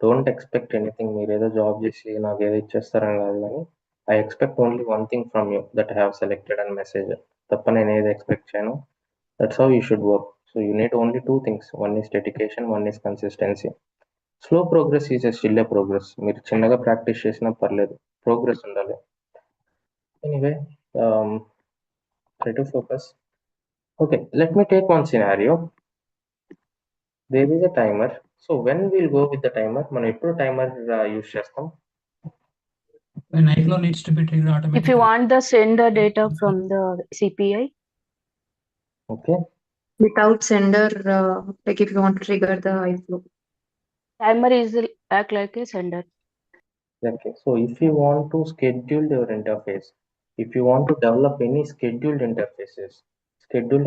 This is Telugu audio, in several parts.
Don't expect anything. మీరు ఏదో జాబ్ చేసి నాకు ఏదో ఇచ్చేస్తారని కాదు, కానీ I expect only one thing from you, that I have selected and message. తప్ప నేను ఏది ఎక్స్పెక్ట్ చేయను. That's how you should work. So you need only two things, one is dedication, one is consistency. Slow progress is a still a progress. మీరు చిన్నగా ప్రాక్టీస్ చేసినా పర్లేదు, ప్రోగ్రెస్ ఉండాలి. Anyway, try to focus. Okay, let me take one scenario. There is a timer. So when we'll go with the timer, మనం ఎప్పుడు టైమర్ యూస్ చేస్తాం? When iFlow needs to be triggered If you automatically. want the send the data from the CPI, Okay, Without sender, like if you want to trigger the iFlow. timer is act like a sender. okay. So if you want to schedule your interface, if you want to develop any scheduled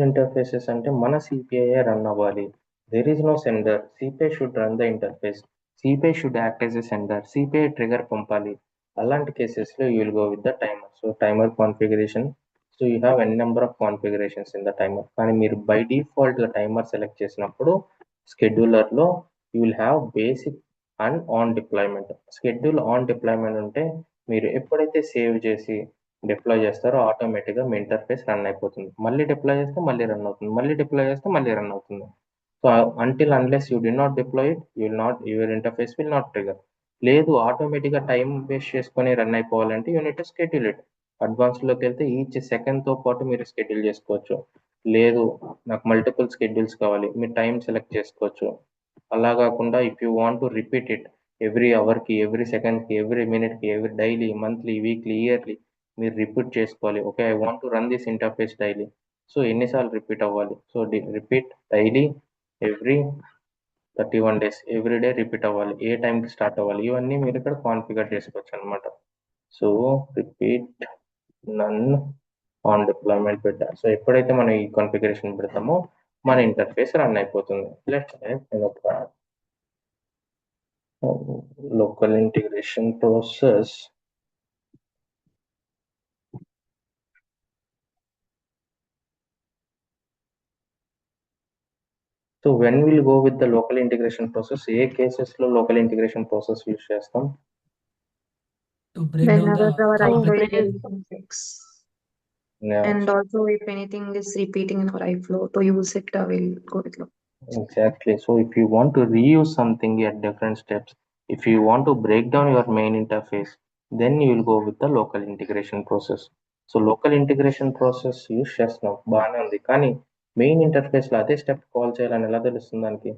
interfaces అంటే మన CPI రన్ అవ్వాలి. There is no sender. CPI should run the interface. CPI should act as a sender. CPI trigger పంపాలి. అలాంటి కేసెస్లో you will go with the timer. So timer configuration. So you have n number of configurations in the timer. కానీ మీరు బై డిఫాల్ట్ టైమర్ సెలెక్ట్ చేసినప్పుడు స్కెడ్యూలర్లో you will have basic and on deployment. Schedule on deployment ఉంటే మీరు ఎప్పుడైతే సేవ్ చేసి డిప్లాయ్ చేస్తారో ఆటోమేటిక్గా మీ ఇంటర్ఫేస్ రన్ అయిపోతుంది. మళ్ళీ డిప్లాయ్ చేస్తే మళ్ళీ రన్ అవుతుంది, మళ్ళీ డిప్లాయ్ చేస్తే మళ్ళీ రన్ అవుతుంది. So until unless you do not deploy it, your interface will not trigger. లేదు ఆటోమేటిక్గా టైం వేస్ట్ చేసుకొని రన్ అయిపోవాలంటే యూనిట్ టు షెడ్యూల్ ఇట్. అడ్వాన్స్లోకి వెళ్తే ఈచ్ సెకండ్తో పాటు మీరు షెడ్యూల్ చేసుకోవచ్చు. లేదు నాకు మల్టిపుల్ షెడ్యూల్స్ కావాలి, మీరు టైం సెలెక్ట్ చేసుకోవచ్చు. అలా కాకుండా if you want to repeat it every అవర్కి, ఎవ్రీ సెకండ్కి, ఎవ్రీ మినిట్కి, every daily, monthly, weekly, yearly మీరు రిపీట్ చేసుకోవాలి. Okay, I want to run this interface daily. So ఎన్నిసార్లు రిపీట్ అవ్వాలి? So repeat daily, every 31 days, every day repeat అవ్వాలి. ఏ టైంకి స్టార్ట్ అవ్వాలి, ఇవన్నీ మీరు ఇక్కడ కాన్ఫిగర్ చేసుకోవచ్చు అనమాట. So repeat none on deployment పెట్టా. సో ఎప్పుడైతే మనం ఈ కాన్ఫిగరేషన్ పెడతామో మన ఇంటర్ఫేస్ రన్ అయిపోతుంది. Let's local integration process. So when we'll go with the local integration process, A cases లో local integration process యూస్ చేస్తాం? To break down Whenever the our complex. iFlow is complex. Yeah, And also if anything is repeating in our iFlow, to use it, we'll go with local. exactly. So if you want to reuse something at different steps, if you want to break down your main interface, then you will go with the local integration process. So local integration process use చేస్తున్నాం, బాగానే ఉంది. కానీ మెయిన్ ఇంటర్ఫేస్లో అదే స్టెప్ కాల్ చేయాలని ఎలా తెలుస్తుంది దానికి?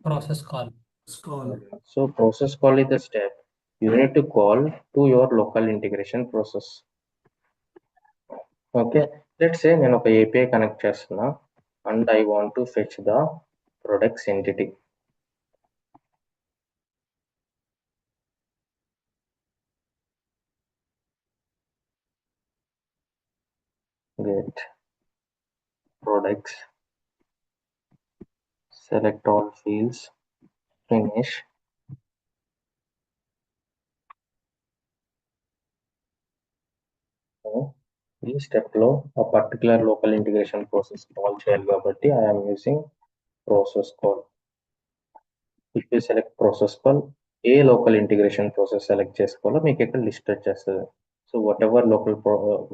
Process call. So process call is the step you need to call to your local integration process. Okay, let's say నేను ఒక API కనెక్ట్ చేస్తున్నా and I want to fetch the products entity. Get products, select all fields, finish. ఈ స్టెప్లో ఆ particular local integration process call చేయాలి కాబట్టి I'm using process call. If you select process call, A local integration process select చేసుకోవాలో మీకు ఇక్కడ లిస్ట్ వచ్చేస్తుంది. So what ever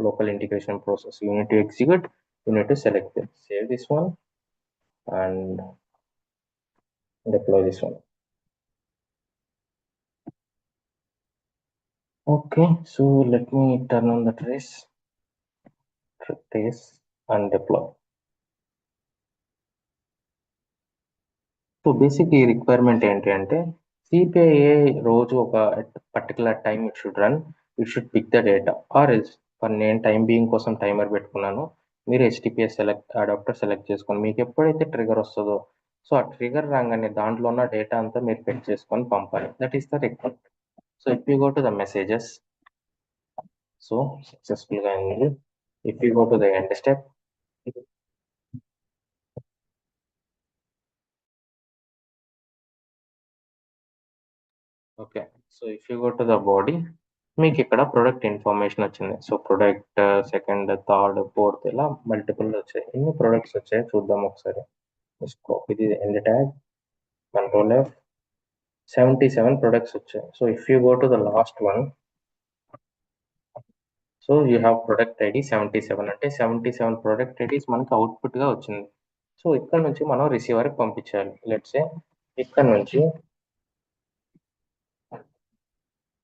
local integration process you need to execute, you need to select it. Save this one and deploy this one. Okay, so let me turn on the trace and deploy. So basic ఈ రిక్వైర్మెంట్ ఏంటి అంటే సిపిఐ రోజు ఒక particular time it should run, it should pick the data or else. నేను టైం బీయింగ్ కోసం టైమర్ పెట్టుకున్నాను, మీరు HTTPS అడాప్టర్ సెలెక్ట్ చేసుకోండి. మీకు ఎప్పుడైతే ట్రిగర్ వస్తుందో సో ఆ ట్రిగర్ రాగానే దాంట్లో ఉన్న డేటా అంతా మీరు ఫెచ్ చేసుకొని పంపాలి. That is the requirement. So if you go to the messages, so సక్సెస్ఫుల్గా అయింది. If you go to the end step, okay, so if you go to the body, మీకు ఇక్కడ ప్రొడక్ట్ ఇన్ఫర్మేషన్ వచ్చింది. So product second, third, fourth ఇలా మల్టిపుల్ వచ్చాయి. ఎన్ని ప్రొడక్ట్స్ వచ్చాయో చూద్దాం ఒకసారి. Copy the end tag Control F, 77 products వచ్చాయి. So if you go to the last one, so you have product ID 77 అంటే 77 product IDs మనకి అవుట్పుట్ గా వచ్చింది. సో ఇక్కడ నుంచి మనం రిసీవర్ కి పంపించాలి. లెట్స్ సే ఇక్కడ నుంచి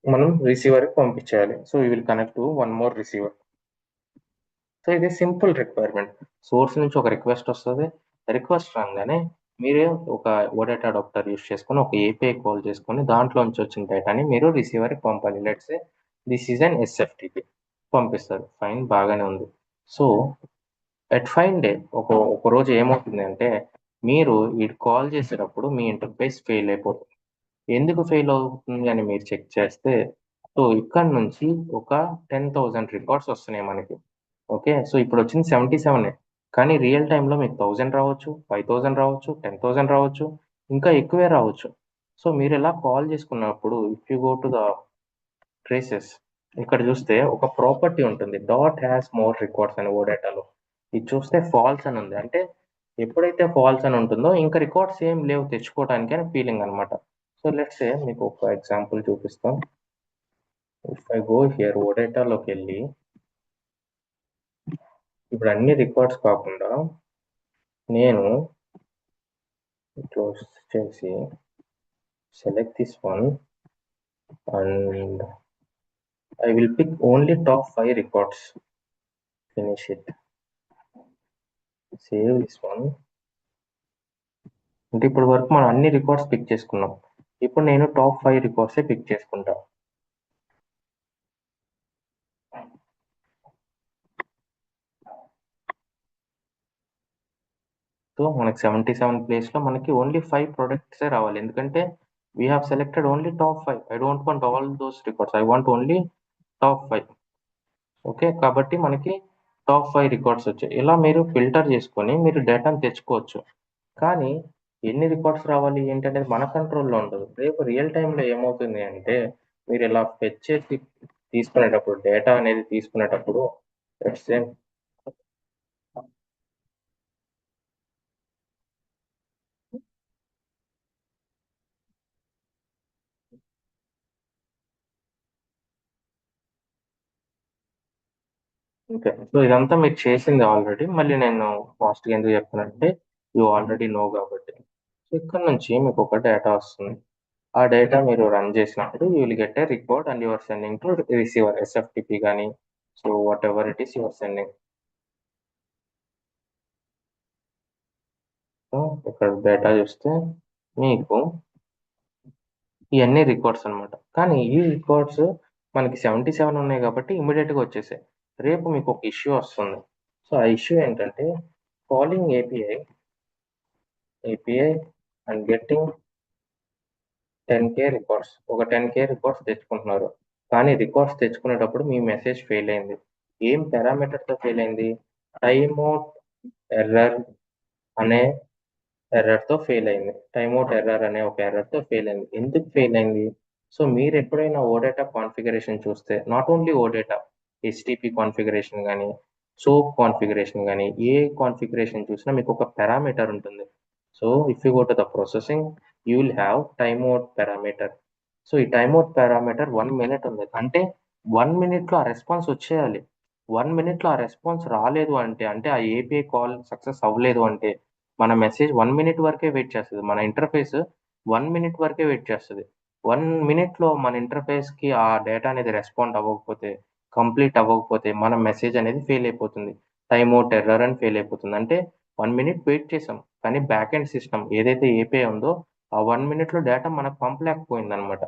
మనం రిసీవర్ కి పంపించాలి. So you will connect to one more receiver. So ఇది సింపుల్ రిక్వైర్మెంట్. సోర్స్ నుంచి ఒక రిక్వెస్ట్ వస్తుంది. రిక్వెస్ట్ రాగానే మీరే ఒక ఓడేటా అడాప్టర్ యూస్ చేసుకొని ఒక ఏపీఐ కాల్ చేసుకొని దాంట్లో నుంచి వచ్చిన డేటాని మీరు రిసీవర్కి పంపాలి. లెట్స్ దిస్ ఈజ్ అన్ ఎస్ఎఫ్టిపి పంపిస్తారు. ఫైన్, బాగానే ఉంది. సో ఎట్ ఫైన్ డే ఒక రోజు ఏమవుతుంది అంటే మీరు ఈ కాల్ చేసేటప్పుడు మీ ఇంటర్ఫేస్ ఫెయిల్ అయిపోతుంది. ఎందుకు ఫెయిల్ అవుతుంది అని మీరు చెక్ చేస్తే సో ఇక్కడ నుంచి ఒక 10,000 రికార్డ్స్ వస్తున్నాయి మనకి. ఓకే, సో ఇప్పుడు వచ్చింది 77, కానీ రియల్ టైంలో మీకు 1000 రావచ్చు, 5000 రావచ్చు, 10,000 రావచ్చు, ఇంకా ఎక్కువే రావచ్చు. సో మీరు ఇలా కాల్ చేసుకున్నప్పుడు if you go to the traces, ఇక్కడ చూస్తే ఒక ప్రాపర్టీ ఉంటుంది, డాట్ హ్యాస్ మోర్ రికార్డ్స్ అని ఓడేటాలో. ఇది చూస్తే ఫాల్స్ అని ఉంది. అంటే ఎప్పుడైతే ఫాల్స్ అని ఉంటుందో ఇంకా రికార్డ్స్ ఏం లేవు తెచ్చుకోవడానికి అని ఫీలింగ్ అనమాట. సో లెట్స్ సే మీకు ఒక ఎగ్జాంపుల్ చూపిస్తాం. ఇఫ్ ఐ గో హియర్ ఓడేటాలోకి వెళ్ళి ఇప్పుడు అన్ని రికార్డ్స్ కాకుండా నేను క్లోజ్ చేసి select this one and I will pick only top 5 records. Finish it, save this one. అంటే ఇప్పుడు వరకు మనం అన్ని రికార్డ్స్ పిక్ చేసుకున్నాం. ఇప్పుడు నేను టాప్ 5 రికార్డ్సే పిక్ చేసుకుంటా. సో మనకి 77 ప్లేస్లో మనకి ఓన్లీ 5 ప్రొడక్ట్సే రావాలి. ఎందుకంటే we have selected only top 5. I don't want all those records, I want only top 5. Okay, కాబట్టి మనకి టాప్ 5 రికార్డ్స్ వచ్చాయి. ఇలా మీరు ఫిల్టర్ చేసుకొని మీరు డేటాను తెచ్చుకోవచ్చు. కానీ ఎన్ని రికార్డ్స్ రావాలి ఏంటనేది మన కంట్రోల్లో ఉండదు. రేపు రియల్ టైంలో ఏమవుతుంది అంటే మీరు ఇలా ఫెచ్ చేసి తీసుకునేటప్పుడు, డేటా అనేది తీసుకునేటప్పుడు ఓకే, సో ఇదంతా మీరు చేసింది ఆల్రెడీ. మళ్ళీ నేను ఫాస్ట్గా ఎందుకు చెప్తానంటే యూ ఆల్రెడీ నో కాబట్టి. సో ఇక్కడ నుంచి మీకు ఒక డేటా వస్తుంది. ఆ డేటా మీరు రన్ చేసినప్పుడు you will get a record and your sending to receiver, SFTP కానీ so whatever it is your sending. So ఇక్కడ డేటా చూస్తే మీకు ఇవన్నీ రికార్డ్స్ అనమాట. కానీ ఈ రికార్డ్స్ మనకి 77 ఉన్నాయి కాబట్టి ఇమీడియట్గా వచ్చేసాయి. రేపు మీకు ఒక ఇష్యూ వస్తుంది. సో ఆ ఇష్యూ ఏంటంటే calling API and getting 10K records. ఒక 10K రికార్డ్స్ తెచ్చుకుంటున్నారు, కానీ రికార్డ్స్ తెచ్చుకునేటప్పుడు మీ మెసేజ్ ఫెయిల్ అయింది. ఏం పారామీటర్తో ఫెయిల్ అయింది? టైమ్అవుట్ ఎర్రర్ అనే ఎర్రర్తో ఫెయిల్ అయింది. టైమ్అవుట్ ఎర్రర్ అనే ఒక ఎర్రర్తో ఫెయిల్ అయింది. ఎందుకు ఫెయిల్ అయింది? సో మీరు ఎప్పుడైనా ఓడేటా కాన్ఫిగరేషన్ చూస్తే, not only OData, HTTP configuration కానీ సోప్ కాన్ఫిగరేషన్ కానీ ఏ కాన్ఫిగరేషన్ చూసినా మీకు ఒక పారామీటర్ ఉంటుంది. So if you go to the processing you will have timeout parameter. So ఈ టైమ్అవుట్ పారామీటర్ 1 minute ఉంది. అంటే 1 minute ఆ రెస్పాన్స్ వచ్చేయాలి. 1 minute ఆ రెస్పాన్స్ రాలేదు అంటే ఆ ఏపీఐ కాల్ సక్సెస్ అవ్వలేదు అంటే మన మెసేజ్ 1 minute వరకే వెయిట్ చేస్తుంది. మన ఇంటర్ఫేస్ 1 minute వరకే వెయిట్ చేస్తుంది. 1 minute మన ఇంటర్ఫేస్కి ఆ డేటా అనేది రెస్పాండ్ అవ్వకపోతే, కంప్లీట్ అవ్వకపోతే మన మెసేజ్ అనేది ఫెయిల్ అయిపోతుంది. టైమ్అవుట్ ఎర్రర్ అని ఫెయిల్ అయిపోతుంది. అంటే 1 minute వెయిట్ చేసాం, కానీ బ్యాక్ ఎండ్ సిస్టమ్ ఏదైతే ఏపీఐ ఉందో ఆ 1 minute డేటా మనకు పంపలేకపోయింది అనమాట.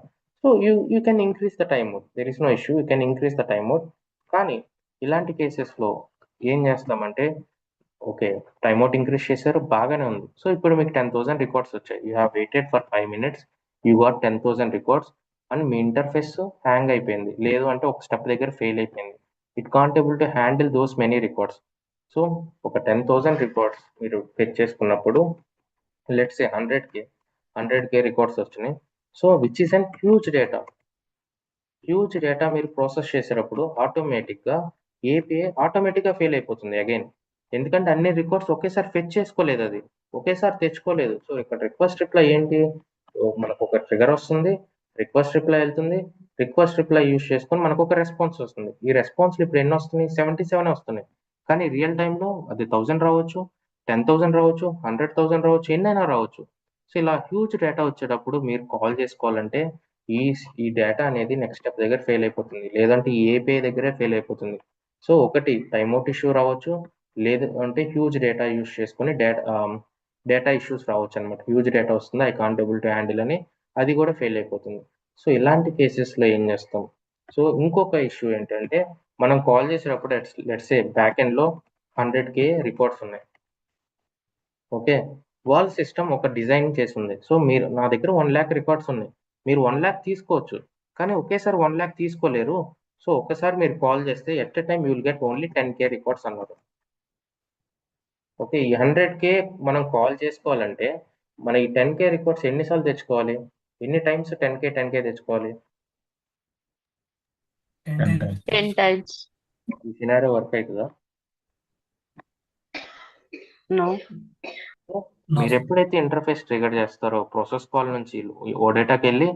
So you can increase the timeout, there is no issue, you can increase the timeout. కానీ ఇలాంటి కేసెస్లో ఏం చేస్తామంటే ఓకే, టైమ్అవుట్ ఇంక్రీజ్ చేశారు, బాగానే ఉంది. సో ఇప్పుడు మీకు 10,000 రికార్డ్స్ వచ్చాయి. You have waited for 5 minutes, you got 10,000 records and me interface hang అయిపోయింది, లేదు అంటే ఒక స్టెప్ దగ్గర ఫెయిల్ అయిపోయింది. It can't able to handle those many records. So ఒక 10,000 రికార్డ్స్ మీరు ఫెచ్ చేసుకున్నప్పుడు లెట్స్ సే 100K రికార్డ్స్ వచ్చినాయి. So which is an huge data మీరు ప్రాసెస్ చేసేటప్పుడు ఆటోమేటిక్గా ఏపీఐ ఆటోమేటిక్గా ఫెయిల్ అయిపోతుంది అగైన్. ఎందుకంటే అన్ని రికార్డ్స్ ఒకేసారి ఫెచ్ చేసుకోలేదు అది. ఒకేసారి తెచ్చుకోలేదు. సో ఇక్కడ రిక్వెస్ట్ రిప్లై ఏంటి, మనకు ఒక ట్రిగర్ వస్తుంది, రిక్వెస్ట్ రిప్లై వెళ్తుంది, రిక్వెస్ట్ రిప్లై యూజ్ చేసుకొని మనకు ఒక రెస్పాన్స్ వస్తుంది. ఈ రెస్పాన్స్ ఇప్పుడు ఎన్ని వస్తున్నాయి, 77 వస్తున్నాయి. కానీ రియల్ టైంలో అది 1000 రావచ్చు, 10,000 రావచ్చు, 100,000 రావచ్చు, ఎన్నైనా రావచ్చు. సో ఇలా హ్యూజ్ డేటా వచ్చేటప్పుడు మీరు కాల్ చేసుకోవాలంటే ఈ డేటా అనేది నెక్స్ట్ స్టెప్ దగ్గర ఫెయిల్ అయిపోతుంది, లేదంటే ఈ ఏపీఐ దగ్గరే ఫెయిల్ అయిపోతుంది. సో ఒకటి టైమ్అవుట్ ఇష్యూ రావచ్చు, లేదు అంటే హ్యూజ్ డేటా యూజ్ చేసుకొని డేటా ఇష్యూస్ రావచ్చు అనమాట. హ్యూజ్ డేటా వస్తుంది, I can't able to handle అని, అది కూడా ఫెయిల్ అయిపోతుంది. సో ఇలాంటి కేసెస్లో ఏం చేస్తాం. సో ఇంకొక ఇష్యూ ఏంటంటే మనం కాల్ చేసేటప్పుడు లెట్స్ సే బ్యాక్ ఎండ్లో 100K రికార్డ్స్ ఉన్నాయి. ఓకే, వాళ్ళ సిస్టమ్ ఒక డిజైన్ చేసి ఉంది. సో మీరు నా దగ్గర 1 lakh రికార్డ్స్ ఉన్నాయి, మీరు 1 lakh తీసుకోవచ్చు, కానీ ఒకేసారి 1 lakh తీసుకోలేరు. సో ఒకసారి మీరు కాల్ చేస్తే at a time you will get only 10K records అన్నారు. ఓకే, ఈ 100K మనం కాల్ చేసుకోవాలంటే మన ఈ 10K రికార్డ్స్ ఎన్నిసార్లు తెచ్చుకోవాలి, ఎన్ని టైమ్స్ 10K తెచ్చుకోవాలి? 10 times. ఈ సినారియో వర్క్ అవుతుందా? No. మీరు ఎప్పుడైతే ఇంటర్ఫేస్ ట్రిగర్ చేస్తారో ప్రాసెస్ కాల్ నుంచి ఓ డేటాకి వెళ్ళి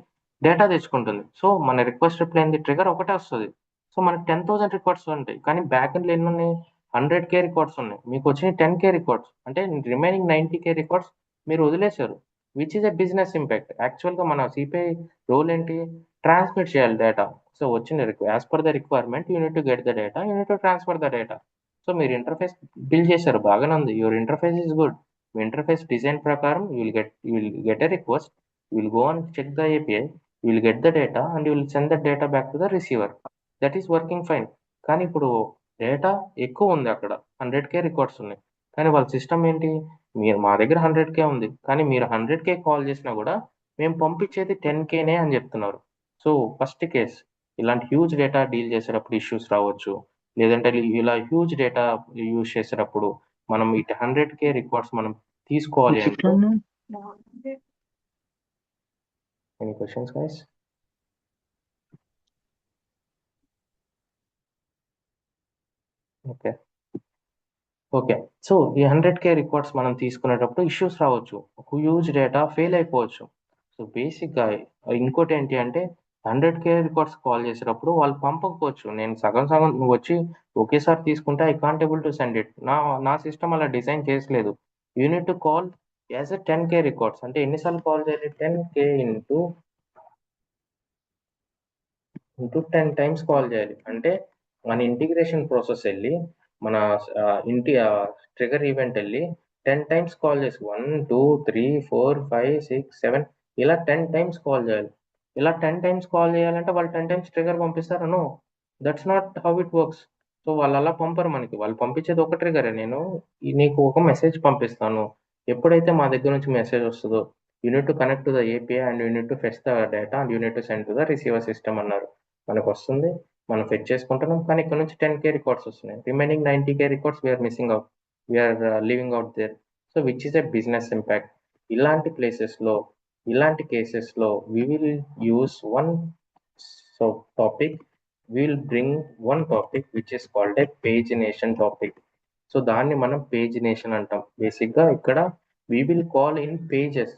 డేటా తెచ్చుకుంటుంది. సో మన రిక్వెస్ట్ రిప్లై అయింది ట్రిగర్ ఒకటే వస్తుంది. సో మనకి 10,000 రికార్డ్స్ ఉంటాయి, కానీ బ్యాక్ ఎండ్లో ఎన్ని ఉన్నాయి, 100K రికార్డ్స్ ఉన్నాయి. మీకు వచ్చిన 10K రికార్డ్స్ అంటే రిమైనింగ్ 90K రికార్డ్స్ మీరు వదిలేశారు, which is a business impact. యాక్చువల్గా మన సిపిఐ రోల్ ఏంటి, ట్రాన్స్మిట్ చేయాలి డేటా. సో వచ్చిన as per the requirement unit to get the data, unit to transfer the data. So మీరు ఇంటర్ఫేస్ బిల్డ్ చేశారు, బాగానే ఉంది, your interface is good. Me interface design ప్రకారం you will get a request, you will go and check the API, you will get the data and you will send the data back to the receiver. That is working fine. కానీ ఇప్పుడు డేటా ఎక్కువ ఉంది, అక్కడ 100K రికార్డ్స్ ఉన్నాయి, కానీ వాళ్ళ సిస్టమ్ ఏంటి, మీరు మా దగ్గర 100K ఉంది, కానీ మీరు 100K కాల్ చేసినా కూడా మేము పంపించేది 10Kనే అని చెప్తున్నారు. సో ఫస్ట్ కేస్, ఇలాంటి హ్యూజ్ డేటా డీల్ చేసేటప్పుడు ఇష్యూస్ రావచ్చు, లేదంటే ఇలా హ్యూజ్ డేటా యూజ్ చేసేటప్పుడు మనం ఇటు 100K రికార్డ్స్ మనం తీసుకోవాలి అంటే. Any questions guys? Okay, so ఈ 100K రికార్డ్స్ మనం తీసుకునేటప్పుడు ఇష్యూస్ రావచ్చు, హ్యూజ్ డేటా ఫెయిల్ అయిపోవచ్చు. సో బేసిక్గా ఇంకోటి ఏంటి అంటే 100K రికార్డ్స్ కాల్ చేసేటప్పుడు వాళ్ళు పంపకపోవచ్చు. నేను సగం సగం నువ్వు వచ్చి ఒకేసారి తీసుకుంటే I can't able to send it, నా సిస్టమ్ అలా డిజైన్ చేసలేదు. You need to call as a 10K records. అంటే ఎన్నిసార్లు కాల్ చేయాలి, 10K ఇంటూ 10 టైమ్స్ కాల్ చేయాలి. అంటే మన ఇంటిగ్రేషన్ ప్రాసెస్ వెళ్ళి మన ట్రిగర్ ఈవెంట్ వెళ్ళి 10 టైమ్స్ కాల్ చేసి 1 2 3 4 5 6 7 ఇలా 10 టైమ్స్ కాల్ చేయాలి. ఇలా 10 టైమ్స్ కాల్ చేయాలంటే వాళ్ళు 10 టైమ్స్ ట్రిగర్ పంపిస్తారు? No, that's not how it works. So వాళ్ళు అలా పంపరు మనకి, వాళ్ళు పంపించేది ఒక ట్రిగరే. నేను నీకు ఒక మెసేజ్ పంపిస్తాను, ఎప్పుడైతే మా దగ్గర నుంచి మెసేజ్ వస్తుందో you need to connect to the API and you need to fetch the data and you need to send to the receiver system అన్నారు. మనకు వస్తుంది, మనం ఫెచ్ చేసుకుంటున్నాం, కానీ ఇక్కడ నుంచి 10K రికార్డ్స్ వస్తున్నాయి, remaining 90K records we're missing out, we're leaving out there. So which is a business impact. ఇలాంటి ప్లేసెస్లో, ఇలాంటి కేసెస్లో we will use one topic, we will bring one topic which is called a pagination topic. So దాన్ని మనం పేజినేషన్ అంటాం. బేసిక్గా ఇక్కడ we will call in pages.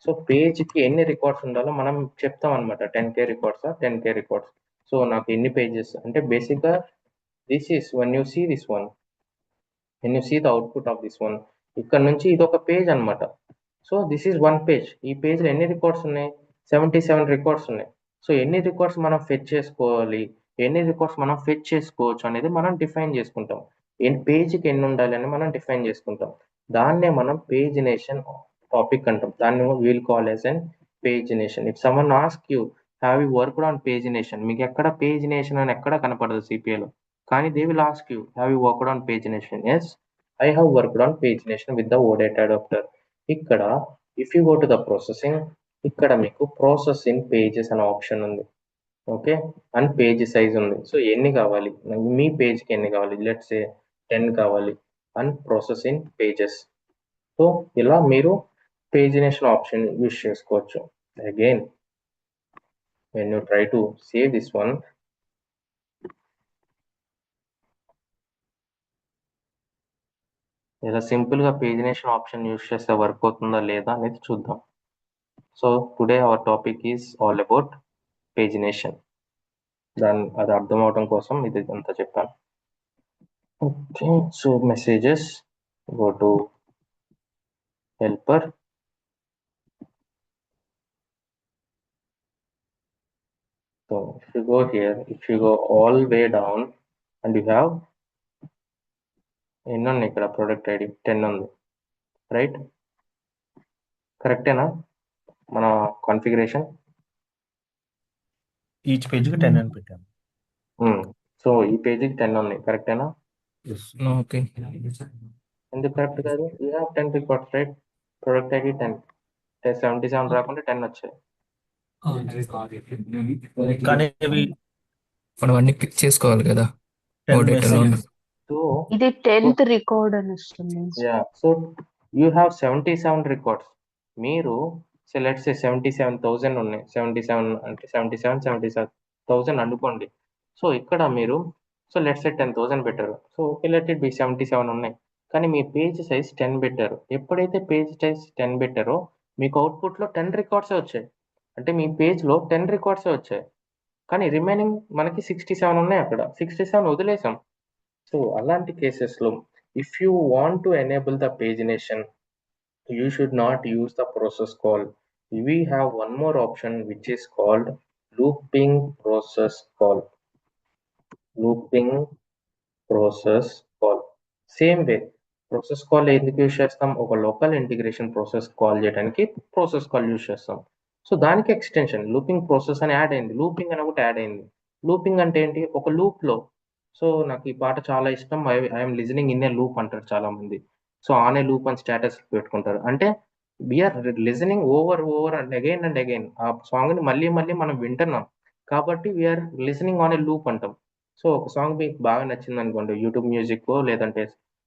So పేజ్కి ఎన్ని రికార్డ్స్ ఉండాలో మనం చెప్తాం అనమాట, 10K రికార్డ్సా 10K రికార్డ్స్. సో నాకు ఎన్ని పేజెస్ అంటే బేసిక్గా this is when you see this one, when you see the output of this one, ఇక్కడ నుంచి ఇది ఒక పేజ్ అనమాట. So this is one page. ఈ పేజ్లో ఎన్ని రికార్డ్స్ ఉన్నాయి, 77 రికార్డ్స్ ఉన్నాయి. సో ఎన్ని రికార్డ్స్ మనం ఫెచ్ చేసుకోవాలి, ఎన్ని రికార్డ్స్ మనం ఫెచ్ చేసుకోవచ్చు అనేది మనం డిఫైన్ చేసుకుంటాం. పేజ్కి ఎన్ని ఉండాలి అని మనం డిఫైన్ చేసుకుంటాం. దాన్నే మనం పేజినేషన్ టాపిక్ అంటాం. దాన్ని we'll call as and pagination. If someone ask you have you worked on pagination, మీకు ఎక్కడ పేజినేషన్ అని ఎక్కడ కనపడదు సిపిఐలో, కానీ they will ask you have you worked on pagination. Yes, I have worked on pagination with the OData adapter. ఇక్కడ if you go to the processing, ఇక్కడ మీకు ప్రాసెస్ ఇన్ పేజెస్ అనే ఆప్షన్ ఉంది. ఓకే, అండ్ పేజ్ సైజ్ ఉంది. సో ఎన్ని కావాలి మీ పేజ్కి, ఎన్ని కావాలి, లెట్స్ సే 10 కావాలి, and process in pages. So ఇలా మీరు పేజినేషన్ ఆప్షన్ యూస్ చేసుకోవచ్చు. Again when you try to save this one, ఇలా సింపుల్గా పేజినేషన్ ఆప్షన్ యూస్ చేస్తే వర్క్ అవుతుందా లేదా అనేది చూద్దాం. So today our topic is all about pagination. అది అర్థం అవడం కోసం ఇది అంతా చెప్పాను. Okay, so messages, go to helper. So if you go here, if you go all way down and you have ఎన్ని ఉన్నాయి ఇక్కడ, ప్రొడక్ట్ ఐడి 10 ఉంది, రైట్? కరెక్టేనా మన కాన్ఫిగరేషన్? ఈచ్ పేజ్కి 10 అని పెట్టాను. సో ఈ పేజీకి 10 ఉన్నాయి, కరెక్టేనా? ఓకే. ఎందుకు కరెక్ట్ కాదు? You have 10 records, right? Product ID 10, 77 రాకుండా 10 వచ్చాయి. కానీ ఇవి మనం అన్ని క్లిక్ చేసుకోవాలి కదా 10 ఓడేటాలో. మెసేజెస్. సో ఇది 10th రికార్డ్ అని వస్తుంది. So you have 77 records. మీరు లెట్స్ సే 77,000 ఉన్నాయి. 77 అంటే 77,000 అనుకోండి. సో ఇక్కడ మీరు లెట్స్ సే 10,000 పెట్టారు. So okay, let it be 77 ఉన్నాయి. కానీ మీ పేజ్ సైజ్ 10 పెట్టారు. ఎప్పుడైతే పేజ్ సైజ్ 10 పెట్టారో మీకు అవుట్పుట్లో 10 రికార్డ్సే వచ్చాయి. అంటే మీ పేజ్లో 10 రికార్డ్సే వచ్చాయి, కానీ రిమైనింగ్ మనకి 67 ఉన్నాయి. అక్కడ 67 వదిలేసాం. సో అలాంటి కేసెస్లో if you want to enable the pagination, you should not use the process call. We have one more option which is called looping process call. Looping process call. Same way, process call ఎందుకు యూస్ చేస్తాం? ఒక లోకల్ ఇంటిగ్రేషన్ ప్రాసెస్ కాల్ చేయడానికి ప్రాసెస్ కాల్ యూస్ చేస్తాం. సో దానికి ఎక్స్టెన్షన్ లూపింగ్ ప్రాసెస్ అని యాడ్ అయింది. లూపింగ్ అని ఒకటి యాడ్ అయింది. లూపింగ్ అంటే ఏంటి? ఒక లూప్లో, సో నాకు ఈ పాట చాలా ఇష్టం, I'm listening in a loop అంటారు చాలా మంది. సో ఆన్ ఏ లూప్ అని స్టేటస్ పెట్టుకుంటారు. అంటే we're listening over and again ఆ సాంగ్ని మళ్ళీ మనం వింటున్నాం కాబట్టి we're listening on a loop అంటాం. సో ఒక సాంగ్ మీకు బాగా నచ్చింది అనుకోండి, యూట్యూబ్ మ్యూజిక్ లేదంటే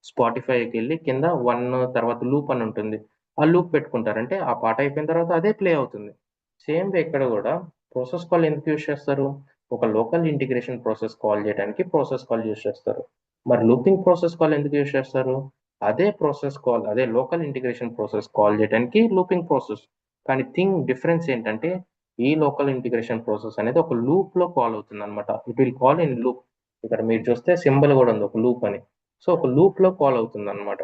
స్పాటిఫైకి వెళ్ళి కింద 1 తర్వాత లూప్ అని ఉంటుంది, ఆ లూప్ పెట్టుకుంటారు. అంటే ఆ పాట అయిపోయిన తర్వాత అదే ప్లే అవుతుంది. సేమ్ వే ఇక్కడ కూడా ప్రాసెస్ కాల్ ఎందుకు యూస్ చేస్తారు? ఒక లోకల్ ఇంటిగ్రేషన్ ప్రాసెస్ కాల్ చేయడానికి ప్రాసెస్ కాల్ యూస్ చేస్తారు. మరి లూపింగ్ ప్రాసెస్ కాల్ ఎందుకు యూస్ చేస్తారు? అదే ప్రాసెస్ కాల్, అదే లోకల్ ఇంటిగ్రేషన్ ప్రాసెస్ కాల్ చేయడానికి లూపింగ్ ప్రాసెస్. కానీ డిఫరెన్స్ ఏంటంటే ఈ లోకల్ ఇంటిగ్రేషన్ ప్రాసెస్ అనేది ఒక లూప్ లో కాల్ అవుతుంది అనమాట. It will call in loop. ఇక్కడ మీరు చూస్తే సింబల్ కూడా ఉంది, ఒక లూప్ అని. సో ఒక లూప్ లో కాల్ అవుతుంది అనమాట.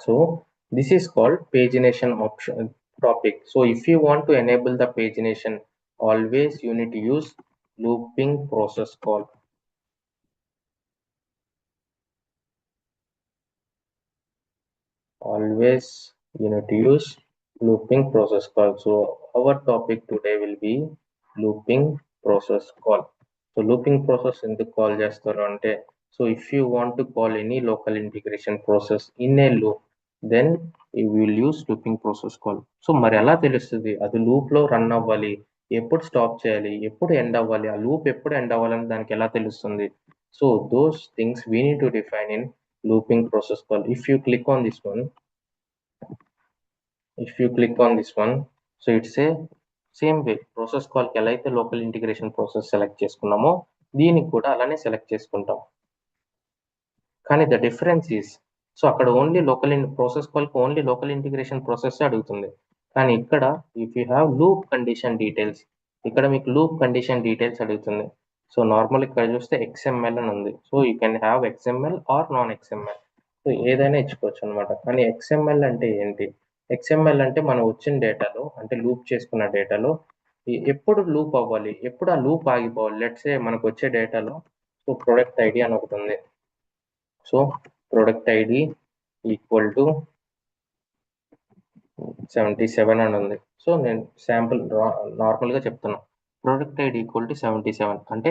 So this is called pagination option topic. So if you want to enable the pagination, always you need to use looping process call. Always you need to use looping process call. So our topic today will be looping process call. So looping process ఎందుకు కాల్ చేస్తారు అంటే, so if you want to call any local integration process in a loop, then you will use looping process call. So మరి ఎలా తెలుస్తుంది అది లూప్ లో రన్ అవ్వాలి, ఎప్పుడు స్టాప్ చేయాలి, ఎప్పుడు ఎండ్ అవ్వాలి, ఆ లూప్ ఎప్పుడు ఎండ్ అవ్వాలని దానికి ఎలా తెలుస్తుంది? So those things we need to define in looping process call. If you click on this one, so it's a same way process call కి ఎలా అయితే లోకల్ ఇంటిగ్రేషన్ ప్రాసెస్ సెలెక్ట్ చేసుకున్నామో దీనికి కూడా అలానే సెలెక్ట్ చేసుకుంటాం. కానీ ద డిఫరెన్స్ ఈస్, సో అక్కడ ఓన్లీ ప్రాసెస్ కాల్కి ఓన్లీ లోకల్ ఇంటిగ్రేషన్ ప్రాసెస్ అడుగుతుంది. కానీ ఇక్కడ if you have loop condition details, ఇక్కడ మీకు లూప్ కండిషన్ డీటెయిల్స్ అడుగుతుంది. సో నార్మల్ ఇక్కడ చూస్తే XML అని ఉంది. So you can have XML or non XML. So ఏదైనా ఇచ్చుకోవచ్చు అనమాట. కానీ XML అంటే ఏంటి? XML అంటే మనం వచ్చిన డేటాలో, అంటే లూప్ చేసుకున్న డేటాలో ఎప్పుడు లూప్ అవ్వాలి, ఎప్పుడు ఆ లూప్ ఆగిపోవాలి. లెట్సే మనకు వచ్చే డేటాలో సో ప్రొడక్ట్ ఐడి అని ఒకటి ఉంది. So product ID equal to 77 అని ఉంది. సో నేను శాంపుల్ నార్మల్గా చెప్తున్నాను. ప్రొడక్ట్ ఐడి ఈక్వల్ టు 77 అంటే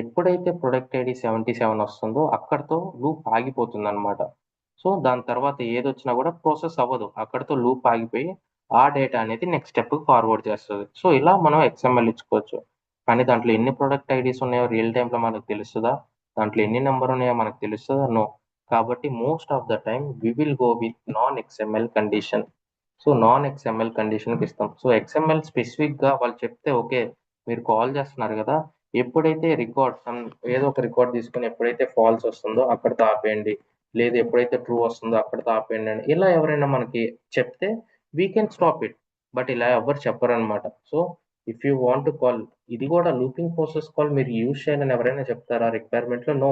ఎప్పుడైతే ప్రొడక్ట్ ఐడి 77 వస్తుందో అక్కడతో లూప్ ఆగిపోతుంది అనమాట. సో దాని తర్వాత ఏది వచ్చినా కూడా ప్రాసెస్ అవ్వదు, అక్కడతో లూప్ ఆగిపోయి ఆ డేటా అనేది నెక్స్ట్ స్టెప్కి ఫార్వర్డ్ చేస్తుంది. సో ఇలా మనం XML ఇచ్చుకోవచ్చు. కానీ దాంట్లో ఎన్ని ప్రొడక్ట్ ఐడీస్ ఉన్నాయో రియల్ టైంలో మనకు తెలుస్తుందా? దాంట్లో ఎన్ని నెంబర్ ఉన్నాయో మనకు తెలుస్తుందా? నో. కాబట్టి most of the time we will go with non XML condition. So non XML కండిషన్కి ఇస్తాం. సో XML స్పెసిఫిక్గా వాళ్ళు చెప్తే ఓకే మీరు కాల్ చేస్తున్నారు కదా, ఎప్పుడైతే రికార్డ్ ఏదో ఒక రికార్డ్ తీసుకుని ఎప్పుడైతే ఫాల్స్ వస్తుందో అక్కడితో ఆపేయండి, లేదు ఎప్పుడైతే ట్రూ వస్తుందో అక్కడతో ఆపేయండి అని ఇలా ఎవరైనా మనకి చెప్తే we can stop it. But ఇలా ఎవరు చెప్పరు అనమాట. So if you want to call, ఇది కూడా లూపింగ్ ప్రాసెస్ కాల్ మీరు యూజ్ చేయాలని ఎవరైనా చెప్తారా రిక్వైర్మెంట్లో? No,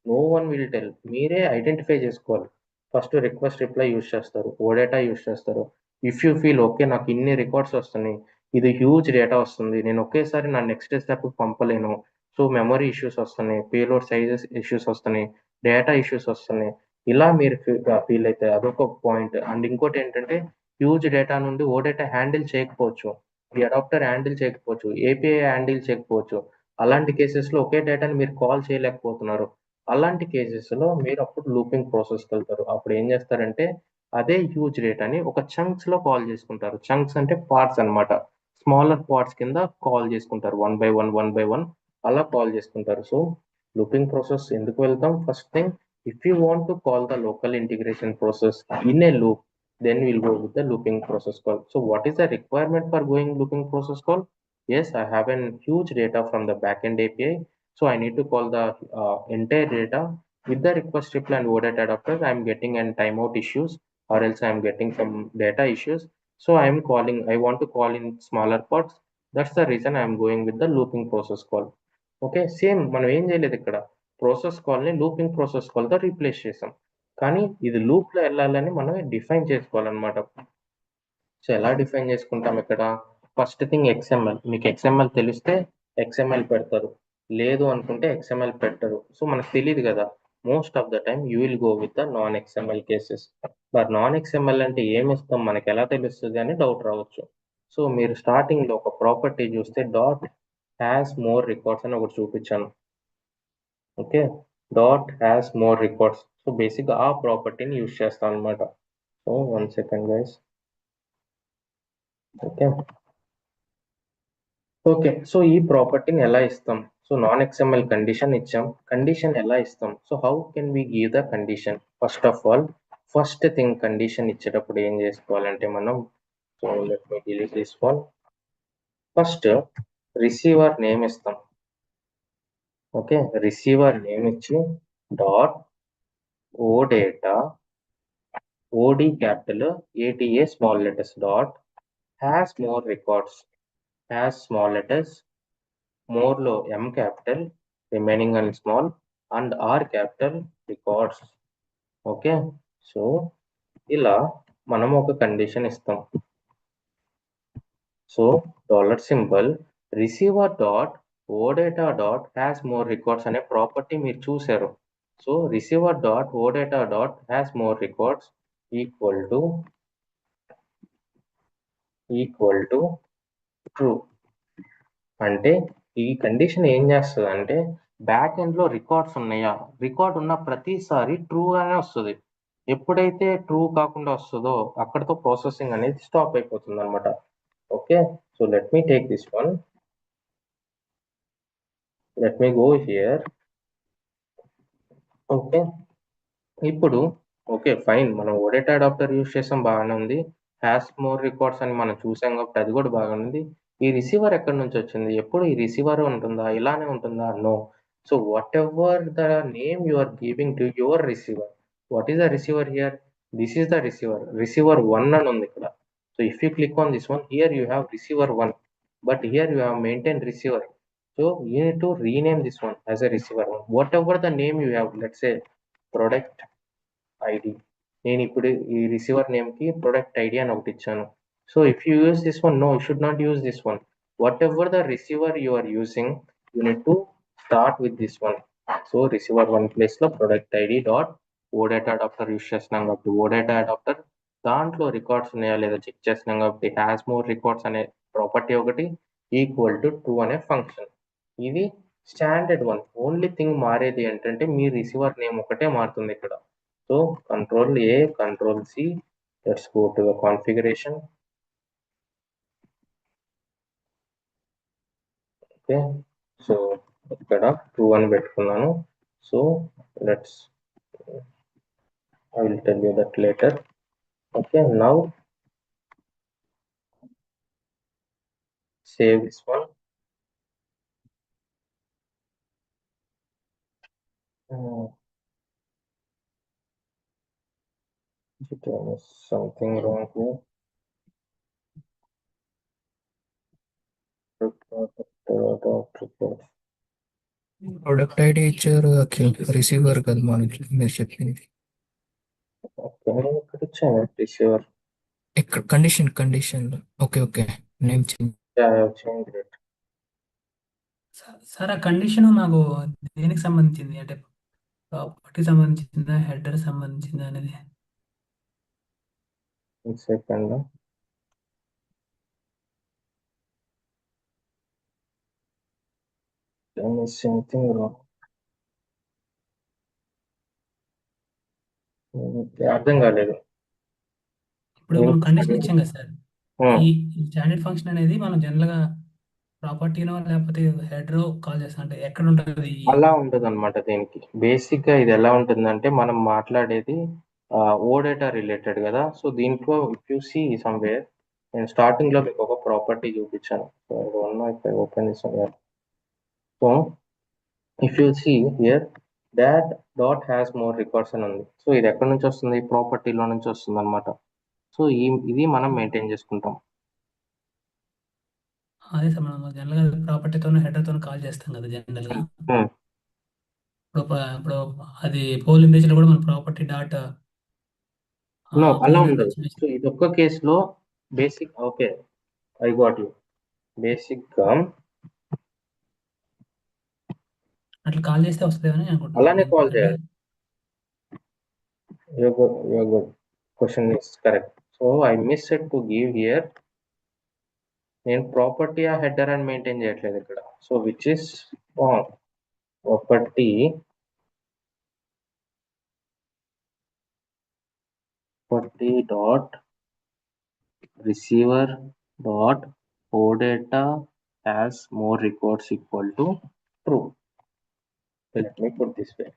no one will tell. మీరే ఐడెంటిఫై చేసుకోవాలి. ఫస్ట్ రిక్వెస్ట్ రిప్లై యూజ్ చేస్తారు, ఓడేటా యూజ్ చేస్తారు. ఇఫ్ యూ ఫీల్ ఓకే నాకు ఇన్ని రికార్డ్స్ వస్తున్నాయి, ఇది హ్యూజ్ డేటా వస్తుంది, నేను ఒకేసారి నా నెక్స్ట్ స్టెప్ పంపలేను, సో మెమరీ ఇష్యూస్ వస్తున్నాయి, పేలోడ్ సైజెస్ ఇష్యూస్ వస్తున్నాయి, డేటా ఇష్యూస్ వస్తున్నాయి, ఇలా మీరు ఫీల్ అయితే అదొక పాయింట్. అండ్ ఇంకోటి ఏంటంటే హ్యూజ్ డేటా నుండి ఓ డేటా హ్యాండిల్ చేయకపోవచ్చు, ఈ అడాప్టర్ హ్యాండిల్ చేయకపోవచ్చు, ఏపీఐ హ్యాండిల్ చేయకపోవచ్చు. అలాంటి కేసెస్లో ఒకే డేటాని మీరు కాల్ చేయలేకపోతున్నారు. అలాంటి కేసెస్లో మీరు అప్పుడు లూపింగ్ ప్రాసెస్కి వెళ్తారు. అప్పుడు ఏం చేస్తారంటే అదే హ్యూజ్ డేటాని ఒక చంక్స్లో కాల్ చేసుకుంటారు. చంక్స్ అంటే పార్ట్స్ అన్నమాట. స్మాలర్ పార్ట్స్ కింద కాల్ చేసుకుంటారు, 1 by 1 అలా కాల్ చేసుకుంటారు. సో లూపింగ్ ప్రాసెస్ ఎందుకు వెళ్తాం? First thing, if you want to call the local integration process in a loop, then we'll go with the looping process call. So what is the requirement for going looping process call? Yes, I have a huge data from the backend API, so I need to call the entire data with the request reply and OData adapter. I'm getting an timeout issues, or else I'm getting some data issues, so I want to call in smaller parts. That's the reason I'm going with the looping process call. Okay, same మనం ఏం చేయలేదు ఇక్కడ, ప్రాసెస్ కాల్ని లూపింగ్ ప్రాసెస్ కాల్తో రీప్లేస్ చేసాం. కానీ ఇది లూప్లో వెళ్ళాలని మనం డిఫైన్ చేసుకోవాలన్నమాట. సో ఎలా డిఫైన్ చేసుకుంటాం ఇక్కడ? First thing XML. మీకు XML తెలిస్తే XML పెడతారు, లేదు అనుకుంటే XML పెట్టరు. సో మనకు తెలియదు కదా, most of the time you will go with the non XML cases. మరి నాన్ XML అంటే ఏమి ఇస్తాం, మనకి ఎలా తెలుస్తుంది అని డౌట్ రావచ్చు. సో మీరు స్టార్టింగ్లో ఒక ప్రాపర్టీ చూస్తే డాట్ హ్యాస్ మోర్ రికార్డ్స్ అని ఒకటి చూపించాను. Okay, dot has more records. So బేసిక్గా ఆ ప్రాపర్టీని యూజ్ చేస్తాం అనమాట. So 1 second guys. Okay, so ఈ ప్రాపర్టీని ఎలా ఇస్తాం? సో నాన్ XML కండిషన్ ఇచ్చాం, కండిషన్ ఎలా ఇస్తాం? So how can we give the condition? First of all, first thing condition ఇచ్చేటప్పుడు ఏం చేసుకోవాలంటే మనం, so let me delete this one. First receiver name ఇస్తాం. ఓకే, రిసీవర్ నేమ్ ఇచ్చి dot oh data, OD capital, ATA small letters, dot has more records, has small letters, మోర్లో M capital, remaining and small, and R capital, records. Okay, so ఇలా మనం ఒక కండిషన్ ఇస్తాం. So $symbol receiver dot oh data dot has more records అనే ప్రాపర్టీ మీరు చూశారు. So receiver dot oh data dot has more records equal to true. అంటే ఈ కండిషన్ ఏం చేస్తుంది అంటే బ్యాక్ ఎండ్లో రికార్డ్స్ ఉన్నాయా, రికార్డ్ ఉన్న ప్రతిసారి ట్రూగానే వస్తుంది. ఎప్పుడైతే ట్రూ కాకుండా వస్తుందో అక్కడతో ప్రాసెసింగ్ అనేది స్టాప్ అయిపోతుంది అనమాట. Okay, so let me take this one, let me go here. Okay, ఇప్పుడు ఓకే ఫైన్, మనం ఓడేటా అడాప్టర్ యూజ్ చేసాం, బాగానే ఉంది. హ్యాస్ మోర్ రికార్డ్స్ అని మనం చూసాం కాబట్టి అది కూడా బాగానే ఉంది. ఈ రిసీవర్ ఎక్కడి నుంచి వచ్చింది? ఎప్పుడు ఈ రిసీవర్ ఉంటుందా, ఇలానే ఉంటుందా? No. So whatever the name you are giving to your receiver, what is the receiver here? This is the receiver, receiver 1 అని ఉంది ఇక్కడ. So if you click on this one, here you have receiver 1, but here you have maintain receiver. So you need to rename this one as a receiver one. Whatever the name you have, let's say product ID. నేను ఇప్పుడు ఈ రిసీవర్ నేమ్కి ప్రొడక్ట్ ఐడి అని ఒకటి ఇచ్చాను. So if you use this one, no you should not use this one. Whatever the receiver you are using, you need to start with this one. So receiver 1 ప్లేస్లో product ID dot OData adapter use చేస్తున్నాం కాబట్టి ఓడేటా అడాప్టర్, దాంట్లో రికార్డ్స్ ఉన్నాయా లేదా చెక్ చేస్తున్నాం కాబట్టి హ్యాస్ మోర్ రికార్డ్స్ అనే ప్రాపర్టీ ఒకటి, ఈక్వల్ టు ట్రూ అనే ఫంక్షన్. ఇది స్టాండర్డ్ వన్. ఓన్లీ థింగ్ మారేది ఏంటంటే మీ రిసీవర్ నేమ్ ఒకటే మారుతుంది ఇక్కడ. So Control A, Control C, let's go to the configuration. Okay, so ఇక్కడ ట్రూ అని పెట్టుకున్నాను. So let's, I will tell you that later. Okay, now save this one. There is something wrong here. Product ID ఇచ్చారు అఖిల్, రిసీవర్ కదా మీరు చెప్పింది. ఓకే, నేను ఇక్కడ ఇచ్చాను రిసీవర్. ఇక్కడ condition okay name change. Change rate. Sir ఆ కండిషన్ నాకు దేనికి సంబంధించింది, అంటే ప్రాపర్టీ సంబంధించిందా, హెడర్ సంబంధించిందా అనేది? Second. There is something wrong. అర్థం కాలేదు. ఇప్పుడు మనం కండిషన్ ఇచ్చాం కదా సార్, Hmm. ఈ స్టాండర్డ్ ఫంక్షన్ అనేది మనం జనరల్ గా ప్రాపర్టీనో లేకపోతే హెడర్ కాల్ చేస్తాం, అంటే ఎక్కడ ఉంటుంది? అలా ఉంటుంది అనమాట. దీనికి బేసిక్ గా ఇది ఎలా ఉంటుందంటే, మనం మాట్లాడేది ఓ డేటా రిలేటెడ్ కదా. సో దీంట్లో ఇఫ్ యూ సీ సమ్వేర్, నేను స్టార్టింగ్ లో మీకు ఒక ప్రాపర్టీ చూపించాను. సో ఓపెన్ చేసాను. So if you see here that dot has more records అని ఉంది. సో ఇది ఎక్కడి నుంచి వస్తుంది? ప్రాపర్టీలో నుంచి వస్తుంది అనమాట. సో ఇది మనం మెయింటైన్ చేసుకుంటాం. అదే సార్, మనం జనరల్ గా ప్రాపర్టీతోనో హెడర్తోనో కాల్ చేస్తాం కదా జనరల్ గా. Hmm. ఇప్పుడు అది పోల్ ఇమేజ్ లో కూడా మన ప్రాపర్టీ డాట్ నో, అలా ఉండదు. సో ఇది ఒక్క కేసులో basic. Okay, I got you. Basic గా అట్లా కాల్ చేస్తే వస్తుందని అనుకుంటున్నాను. అలానే కాల్ చేయాలి. Your good question is correct. So I missed it to give here. నేను ప్రాపర్టీ ఆ హెడర్ అని మెయింటైన్ చేయట్లేదు ఇక్కడ. So which is property dot receiver dot oh data has more records equal to true. Let me put this way.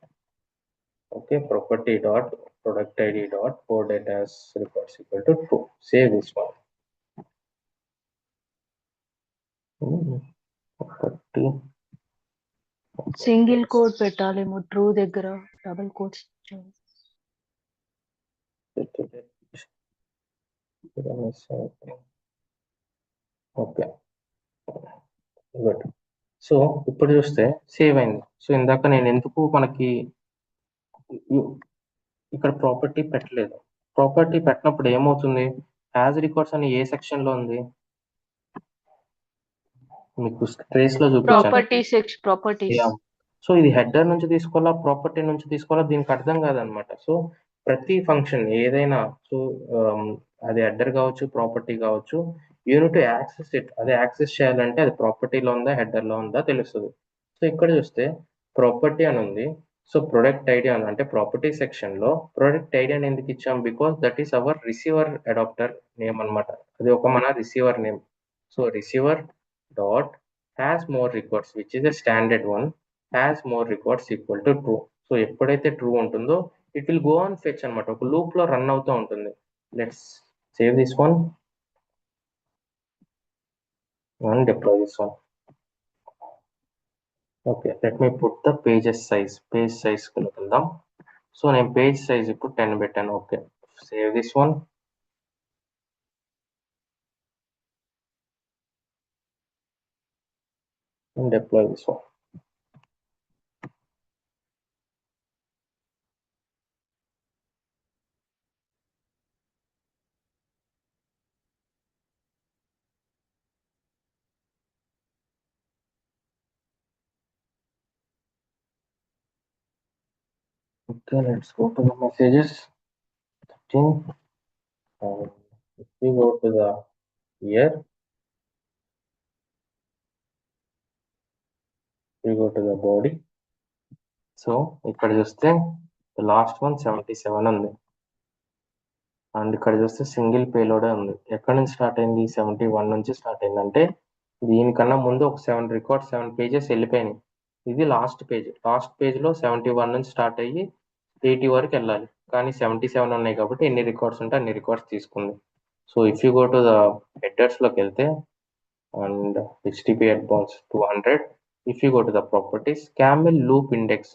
Okay, property dot product id dot o data has records equal to true. Save this one. Property. Single quote పెట్టాలేమో ట్రూ దగ్గర, డబుల్ కోడ్స్ ఇచ్చాము. Okay, good. సో ఇప్పుడు చూస్తే సేవ్ అయింది. సో ఇందాక నేను ఎందుకు మనకి ఇక్కడ ప్రాపర్టీ పెట్టలేదు. ప్రాపర్టీ పెట్టినప్పుడు ఏమవుతుంది? హ్యాజ్ రికార్డ్స్ అని ఏ సెక్షన్ లో ఉంది? మీకు ట్రేస్ లో చూపించాను. ప్రాపర్టీస్. సో ఇది హెడర్ నుంచి తీసుకోవాలా, ప్రాపర్టీ నుంచి తీసుకోవాలా, దీనికి అర్థం కాదనమాట. సో ప్రతి ఫంక్షన్ ఏదైనా, సో అది హెడర్ కావచ్చు, ప్రాపర్టీ కావచ్చు, యూనిట్ యాక్సెస్ ఇట్. అది యాక్సెస్ చేయాలంటే అది ప్రాపర్టీలో ఉందా హెడర్ లో ఉందా తెలుస్తుంది. సో ఇక్కడ చూస్తే ప్రాపర్టీ అని ఉంది. సో ప్రొడక్ట్ ఐడి అని, అంటే ప్రాపర్టీ సెక్షన్ లో ప్రొడక్ట్ ఐడి అని ఎందుకు ఇచ్చాం? Because that is hour receiver adapter name అనమాట. అది ఒక మన receiver name. So receiver dot has more records which is a standard one, has more records equal to true. So ఎప్పుడైతే ట్రూ ఉంటుందో it will go on fetch అనమాట. ఒక లూప్ లో రన్ అవుతూ ఉంటుంది. Let's save this one and deploy this one. Okay, let me put the pages size. Page size కి వెళ్దాం. సో నేను పేజ్ సైజ్ ఇప్పుడు 10 పెట్టాను. Okay, save this one and deploy this one. Okay, let's go to the messages. If we go to the here, we go to the body. So ఇక్కడ చూస్తే లాస్ట్ వన్ 77 ఉంది, అండ్ ఇక్కడ చూస్తే సింగిల్ పేలోడే ఉంది. ఎక్కడి నుంచి స్టార్ట్ అయింది? 71 నుంచి స్టార్ట్ అయింది. అంటే దీనికన్నా ముందు ఒక 7 పేజెస్ వెళ్ళిపోయినాయి. ఇది లాస్ట్ పేజ్. లాస్ట్ పేజ్ లో 71 నుంచి స్టార్ట్ అయ్యి 80 వరకు వెళ్ళాలి, కానీ 77 ఉన్నాయి కాబట్టి ఎన్ని రికార్డ్స్ ఉంటే అన్ని రికార్డ్స్ తీసుకుంది. So if you go to the headers లోకి వెళ్తే and HTTP advance 200. If you go to the properties, camel loop index.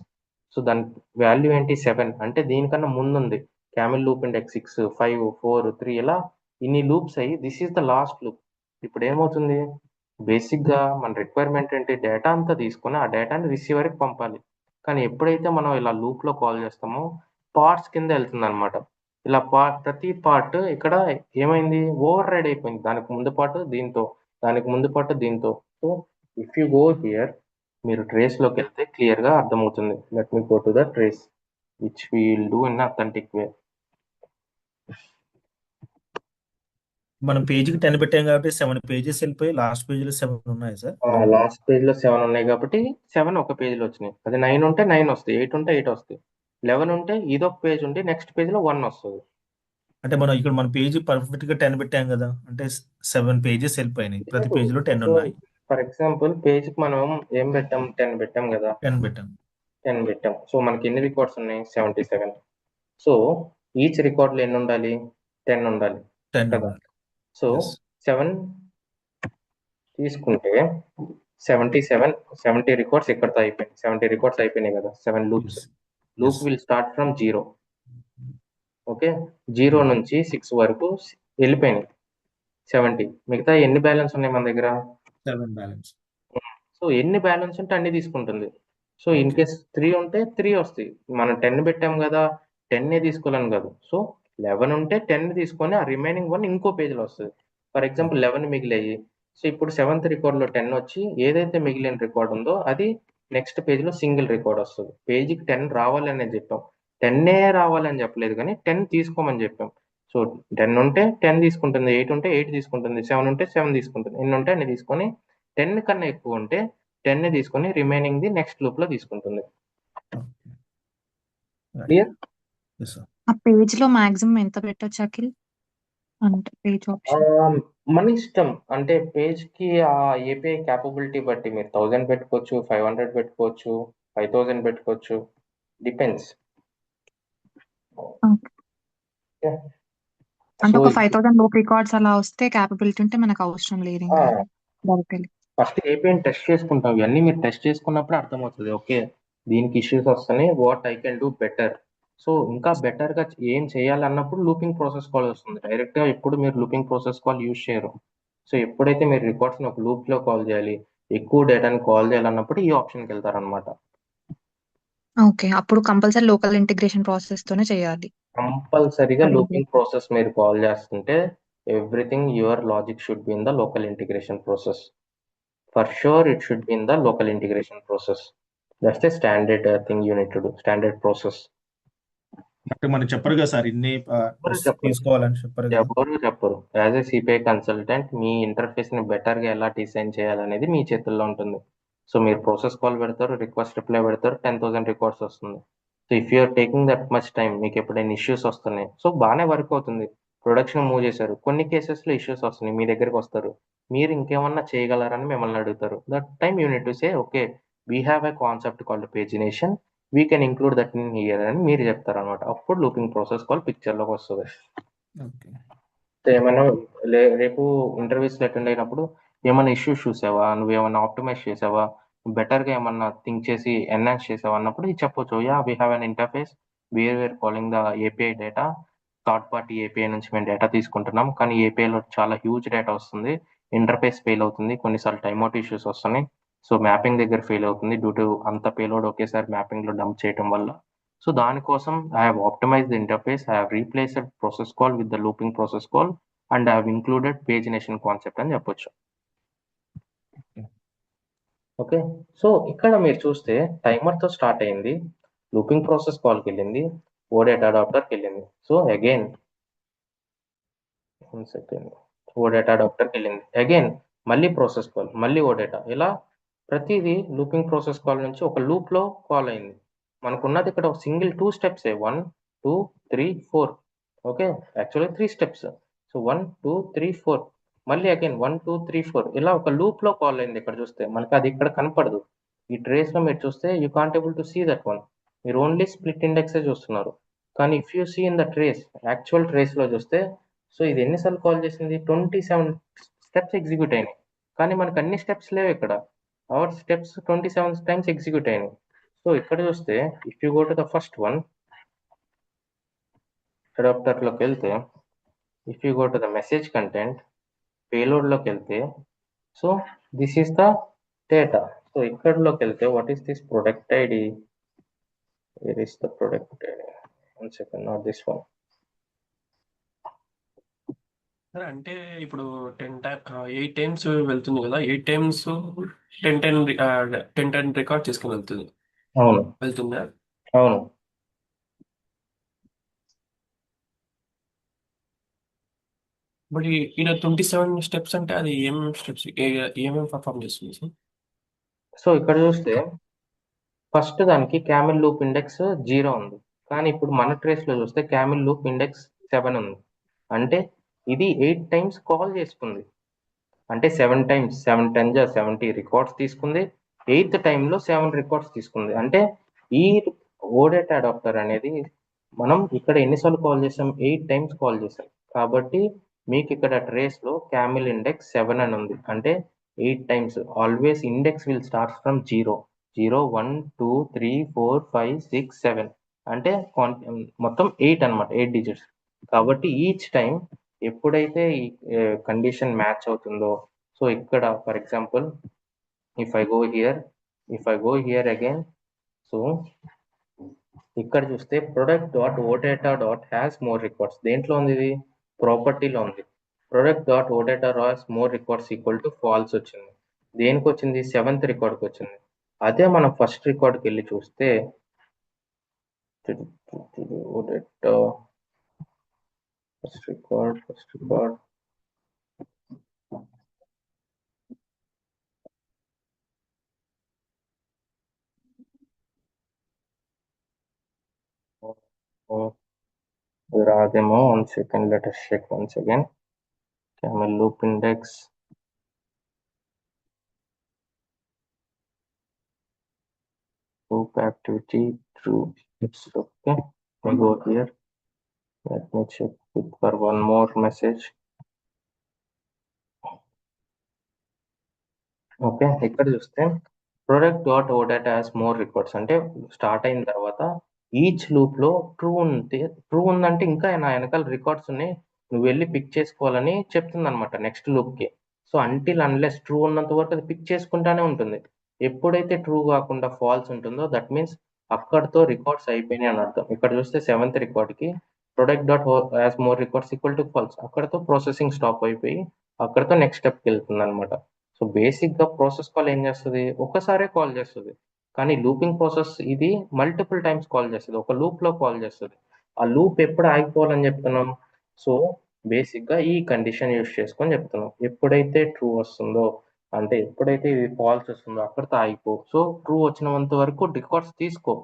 So దాని వాల్యూ ఏంటి? 7. అంటే దీనికన్నా ముందు ఉంది. క్యామిల్ లూప్ ఇండెక్స్ 6, 5, 4, 3 ఇలా ఇన్ని లూప్స్ అయ్యి this is the last loop. ఇప్పుడు ఏమవుతుంది, బేసిక్గా మన రిక్వైర్మెంట్ ఏంటి, డేటా అంతా తీసుకొని ఆ డేటాని రిసీవర్కి పంపాలి. కానీ ఎప్పుడైతే మనం ఇలా లూప్లో కాల్ చేస్తామో పార్ట్స్ కింద వెళ్తుంది అనమాట. ఇలా ప్రతి పార్ట్ ఇక్కడ ఏమైంది, ఓవర్ రైడ్ అయిపోయింది. దానికి ముందు పార్ట్ దీంతో, దానికి ముందు పార్ట్ దీంతో. So if you go here, మీరు ట్రేస్లోకి వెళ్తే క్లియర్గా అర్థమవుతుంది. Let me go to the trace which we will do in authentic way. మనం పేజీకి 10 పెట్టాం కాబట్టి 7 పేజెస్ వెళ్ళిపోయి లాస్ట్ పేజీలో 7 ఉన్నాయి సార్. లాస్ట్ పేజ్లో 7 ఉన్నాయి కాబట్టి 7 ఒక పేజీలో వచ్చినాయి. అది 9 ఉంటే 9 వస్తాయి, 8 ఉంటే 8 వస్తాయి, 11 ఉంటే ఇదొక పేజ్ ఉండి నెక్స్ట్ పేజ్లో 1 వస్తుంది. అంటే మనం ఇక్కడ మన పేజీ పర్ఫెక్ట్ గా 10 పెట్టాం కదా, అంటే 7 పేజెస్ వెళ్ళిపోయినాయి, ప్రతి పేజీలో 10 ఉన్నాయి. ఫర్ ఎగ్జాంపుల్ పేజ్కి మనం ఏం పెట్టాం, 10 పెట్టాం కదా, 10 పెట్టాం. 10 పెట్టాం. సో మనకి ఎన్ని రికార్డ్స్ ఉన్నాయి, 77. సో ఈచ్ రికార్డ్లో ఎన్ని ఉండాలి, 10 ఉండాలి 10 కదా. ఉండాలి. So Yes. 7 తీసుకుంటే 70 రికార్డ్స్ ఇక్కడతో అయిపోయింది. 70 రికార్డ్స్ అయిపోయినాయి కదా, 7 loops. Yes. Loop Yes. Will start from 0. Okay, 0 నుంచి 6 వరకు వెళ్ళిపోయినాయి 70. మిగతా ఎన్ని బ్యాలెన్స్ ఉన్నాయి మన దగ్గర, 7 బ్యాలెన్స్. సో ఎన్ని బ్యాలెన్స్ ఉంటే అన్ని తీసుకుంటుంది. So in Okay. కేస్ 3 ఉంటే 3 వస్తాయి. మనం 10 పెట్టాం కదా, 10 తీసుకోవాలని కాదు. సో 11 ఉంటే 10 తీసుకొని ఆ రిమైనింగ్ 1 ఇంకో పేజ్లో వస్తుంది. ఫర్ ఎగ్జాంపుల్ 11 మిగిలాయి. సో ఇప్పుడు 7th రికార్డ్లో 10 వచ్చి ఏదైతే మిగిలిన రికార్డ్ ఉందో అది నెక్స్ట్ పేజ్లో సింగిల్ రికార్డ్ వస్తుంది. పేజీకి 10 రావాలని చెప్పాం, 10 రావాలని చెప్పలేదు కానీ 10 తీసుకోమని చెప్పాం. సో 10 ఉంటే 10 తీసుకుంటుంది, 8 ఉంటే 8 తీసుకుంటుంది, 7 ఉంటే 7 తీసుకుంటుంది, ఎన్ని ఉంటే అన్ని తీసుకొని 10 కన్నా ఎక్కువ ఉంటే 10 తీసుకొని రిమైనింగ్ ది నెక్స్ట్ లూప్ లో తీసుకుంటుంది. క్లియర్? Yes, sir. ఆ పేజ్ లో మాక్సిమం ఎంత పెట్టొచ్చు అఖిల్, అంటే పేజ్ ఆప్షన్? మన ఇష్టం, అంటే పేజ్ కి ఆ ఏపీఐ క్యాపబిలిటీ బట్టి మీరు 1000 పెట్టుకోవచ్చు, 500 పెట్టుకోవచ్చు, 5000 పెట్టుకోవచ్చు, డిపెండ్స్. అంటే ఒక 5000 లోపు రికార్డ్స్ అలా వస్తే క్యాపబిలిటీ ఉంటే మనకు అవసరం లేదు ఇంకా డైరెక్ట్. ఫస్ట్ ఏపీఐని టెస్ట్ చేసుకుంటాం. ఇవన్నీ మీరు టెస్ట్ చేసుకున్నప్పుడు అర్థమవుతుంది, ఓకే దీనికి ఇష్యూస్ వస్తున్నాయి, what I can do better. So ఇంకా బెటర్ గా ఏం చేయాలన్నప్పుడు లూపింగ్ ప్రాసెస్ కాల్ వస్తుంది. డైరెక్ట్ గా ఎప్పుడు మీరు లూపింగ్ ప్రాసెస్ కాల్ యూజ్ చేయరు. సో ఎప్పుడైతే మీరు రికార్డ్స్ ని ఒక లూప్ లో కాల్ చేయాలి, ఎక్కువ డేటాని కాల్ చేయాలన్నప్పుడు ఈ ఆప్షన్కి వెళ్తారనమాట. ఓకే, అప్పుడు కంపల్సరీ లోకల్ ఇంటిగ్రేషన్ ప్రాసెస్ తోనే చేయాలి. కంపల్సరీగా లూపింగ్ ప్రాసెస్ మీరు కాల్ చేస్తుంటే everything your logic should be in the local integration process. For sure it should be in the local integration process. That's the standard thing you need to do, standard process. అంటే మనం చెప్పరు కదా సార్, ఇన్ని తీసుకోవాలని చెప్పరు కదా. ఎవరు చెప్పరు. యాజ్ ఏ సిపిఐ కన్సల్టెంట్ మీ ఇంటర్ఫేస్ ని బెటర్ గా ఎలా డిజైన్ చేయాలనేది మీ చేతుల్లో ఉంటుంది. సో మీరు ప్రాసెస్ కాల్ పెడతారు, రిక్వెస్ట్ రిప్లై పెడతారు, 10,000 రికార్డ్స్ వస్తుంది. So if you're taking that much time, మీకు ఎప్పుడైనా ఇష్యూస్ వస్తున్నాయి, సో బాగానే వర్క్ అవుతుంది, ప్రొడక్షన్ మూవ్ చేశారు, కొన్ని కేసెస్ లో ఇష్యూస్ వస్తున్నాయి, మీ దగ్గరికి వస్తారు, మీరు ఇంకేమన్నా చేయగలరని మిమ్మల్ని అడుగుతారు. That time you need to say okay we have a concept called pagination, we can include that in here అని మీరు చెప్తారు అనమాట. అప్పుడు లూపింగ్ ప్రాసెస్ కాల్ పిక్చర్ లోకి వస్తుంది. Okay. ఏమైనా రేపు ఇంటర్వ్యూస్ అటెండ్ అయినప్పుడు ఏమైనా ఇష్యూస్ చూసావా, నువ్వేమన్నా ఆప్టిమైజ్ చేసావా, బెటర్ గా ఏమన్నా థింక్ చేసి ఎన్హాన్స్ చేసావా అన్నప్పుడు ఇది చెప్పొచ్చు. Yeah we have an interface where calling the API data, third party API నుంచి మేము డేటా తీసుకుంటున్నాం, కానీ ఏపీఐలో చాలా హ్యూజ్ డేటా వస్తుంది, ఇంటర్ఫేస్ ఫెయిల్ అవుతుంది, కొన్నిసార్లు టైమ్అవుట్ ఇష్యూస్ వస్తున్నాయి, సో మ్యాపింగ్ దగ్గర ఫెయిల్ అవుతుంది డ్యూ టు అంత పేలోడ్ ఒకేసారి మ్యాపింగ్ లో డంప్ చేయడం వల్ల. సో దానికోసం I have optimized the interface, I have replaced process call with the looping process call, and I have included pagination concept అని చెప్పొచ్చు. ఓకే, సో ఇక్కడ మీరు చూస్తే టైమర్ తో స్టార్ట్ అయింది, లూపింగ్ ప్రాసెస్ కాల్కి వెళ్ళింది, ఓడేటా అడాప్టర్కి వెళ్ళింది. సో అగైన్ ఓడేటా అడాప్టర్కి వెళ్ళింది, అగైన్ మళ్ళీ ప్రాసెస్ కాల్, మళ్ళీ ఓడేటా, ఇలా ప్రతిదీ లూపింగ్ ప్రాసెస్ కాల్ నుంచి ఒక లూప్ లో కాల్ అయింది. మనకున్నది ఇక్కడ ఒక సింగిల్ 2 స్టెప్స్, 1 2 3 4. ఓకే, యాక్చువల్గా 3 స్టెప్స్. సో 1 2 3 4, మళ్ళీ అగైన్ 1 2 3 4, ఇలా ఒక లూప్ లో కాల్ అయింది. ఇక్కడ చూస్తే మనకి అది ఇక్కడ కనపడదు. ఈ ట్రేస్ లో మీరు చూస్తే you can't able to see that one, మీరు ఓన్లీ స్ప్లిట్ ఇండెక్సే చూస్తున్నారు. కానీ if you see in the trace, actual trace లో చూస్తే, సో ఇది ఎన్నిసార్లు కాల్ చేసింది, 27 స్టెప్స్ ఎగ్జిక్యూట్ అయినాయి, కానీ మనకు అన్ని స్టెప్స్ లేవు ఇక్కడ. అవర్ స్టెప్స్ 27 టైమ్స్ ఎగ్జిక్యూట్ అయినాయి. సో ఇక్కడ చూస్తే if you go to the first one, అడాప్టర్లోకి వెళ్తే if you go to the message content పేలోడ్లోకి వెళ్తే so this is the data. So ఇక్కడలోకి వెళ్తే what is this product ID, where is the product ID, 1 second, not this one. సరే, అంటే ఇప్పుడు 8 టైమ్స్ వెళ్తుంది కదా, 8 టైమ్స్ 10 రికార్డ్ చేసుకుని అవును వెళ్తుందా? అవును బట్ ఈడ 27 స్టెప్స్ అంటే అది ఏమేమి స్టెప్స్ ఏమేమి పర్ఫామ్ చేస్తుంది సార్? సో ఇక్కడ చూస్తే ఫస్ట్ దానికి క్యామెల్ లూప్ ఇండెక్స్ 0 ఉంది, కానీ ఇప్పుడు మన ట్రేస్లో చూస్తే క్యామెల్ లూప్ ఇండెక్స్ 7 ఉంది. అంటే ఇది 8 టైమ్స్ కాల్ చేసుకుంది. అంటే 7 టైమ్స్ 7 10 70 రికార్డ్స్ తీసుకుంది. 8th టైంలో 7 రికార్డ్స్ తీసుకుంది. అంటే ఈ ఓడేటా అడాప్టర్ అనేది మనం ఇక్కడ ఎన్నిసార్లు కాల్ చేసాం, 8 టైమ్స్ కాల్ చేసాం. కాబట్టి మీకు ఇక్కడ ట్రేస్లో క్యామెల్ ఇండెక్స్ 7 అని ఉంది. అంటే 8 times. Always index will start from 0 1 2 3 4 5 6 7 అంటే మొత్తం 8 అనమాట, 8 డిజిట్స్. కాబట్టి ఈచ్ టైం ఎప్పుడైతే ఈ కండిషన్ మ్యాచ్ అవుతుందో, సో ఇక్కడ for example if I go here again, so ఇక్కడ చూస్తే product dot OData dot has more records. దేంట్లో ఉంది ఇది? ప్రాపర్టీలో ఉంది. Product dot OData has more records equal to falls వచ్చింది. దేనికి వచ్చింది? 7th రికార్డ్కి వచ్చింది. అదే మనం ఫస్ట్ రికార్డ్కి వెళ్ళి చూస్తే ఓడేటా ఫస్ట్ రికార్డ్ రాదేమో. 1 second, let us check once again. Camel loop index, loop activity true. It's okay. I go here. Let me check it for one more message. Okay, ఇక్కడ చూస్తే product dot OData has more records అంటే స్టార్ట్ అయిన తర్వాత ఈచ్ లూప్లో ట్రూ ఉందంటే ఇంకా నా వెనకాల రికార్డ్స్ ఉన్నాయి, నువ్వు వెళ్ళి పిక్ చేసుకోవాలని చెప్తుంది అనమాట నెక్స్ట్ లూప్కి. సో అంటిల్ అన్లెస్ ట్రూ ఉన్నంత వరకు అది పిక్ చేసుకుంటానే ఉంటుంది. ఎప్పుడైతే ట్రూ కాకుండా ఫాల్స్ ఉంటుందో దట్ మీన్స్ అక్కడితో రికార్డ్స్ అయిపోయినాయి అని అర్థం. ఇక్కడ చూస్తే 7th రికార్డ్కి product dot has more records equal to false, అక్కడతో ప్రాసెసింగ్ స్టాప్ అయిపోయి అక్కడతో నెక్స్ట్ స్టెప్కి వెళ్తుంది అనమాట. సో బేసిక్గా ప్రాసెస్ కాల్ ఏం చేస్తుంది? ఒకసారే కాల్ చేస్తుంది. కానీ లూపింగ్ ప్రాసెస్ ఇది మల్టిపుల్ టైమ్స్ కాల్ చేస్తుంది, ఒక లూప్లో కాల్ చేస్తుంది. ఆ లూప్ ఎప్పుడు ఆగిపోవాలని చెప్తున్నాం? సో బేసిక్గా ఈ కండిషన్ యూస్ చేసుకొని చెప్తున్నాం. ఎప్పుడైతే ట్రూ వస్తుందో, అంటే ఎప్పుడైతే ఇది ఫాల్స్ వస్తుందో అక్కడితో ఆగిపో. సో ట్రూ వచ్చినంత వరకు రికార్డ్స్ తీసుకో,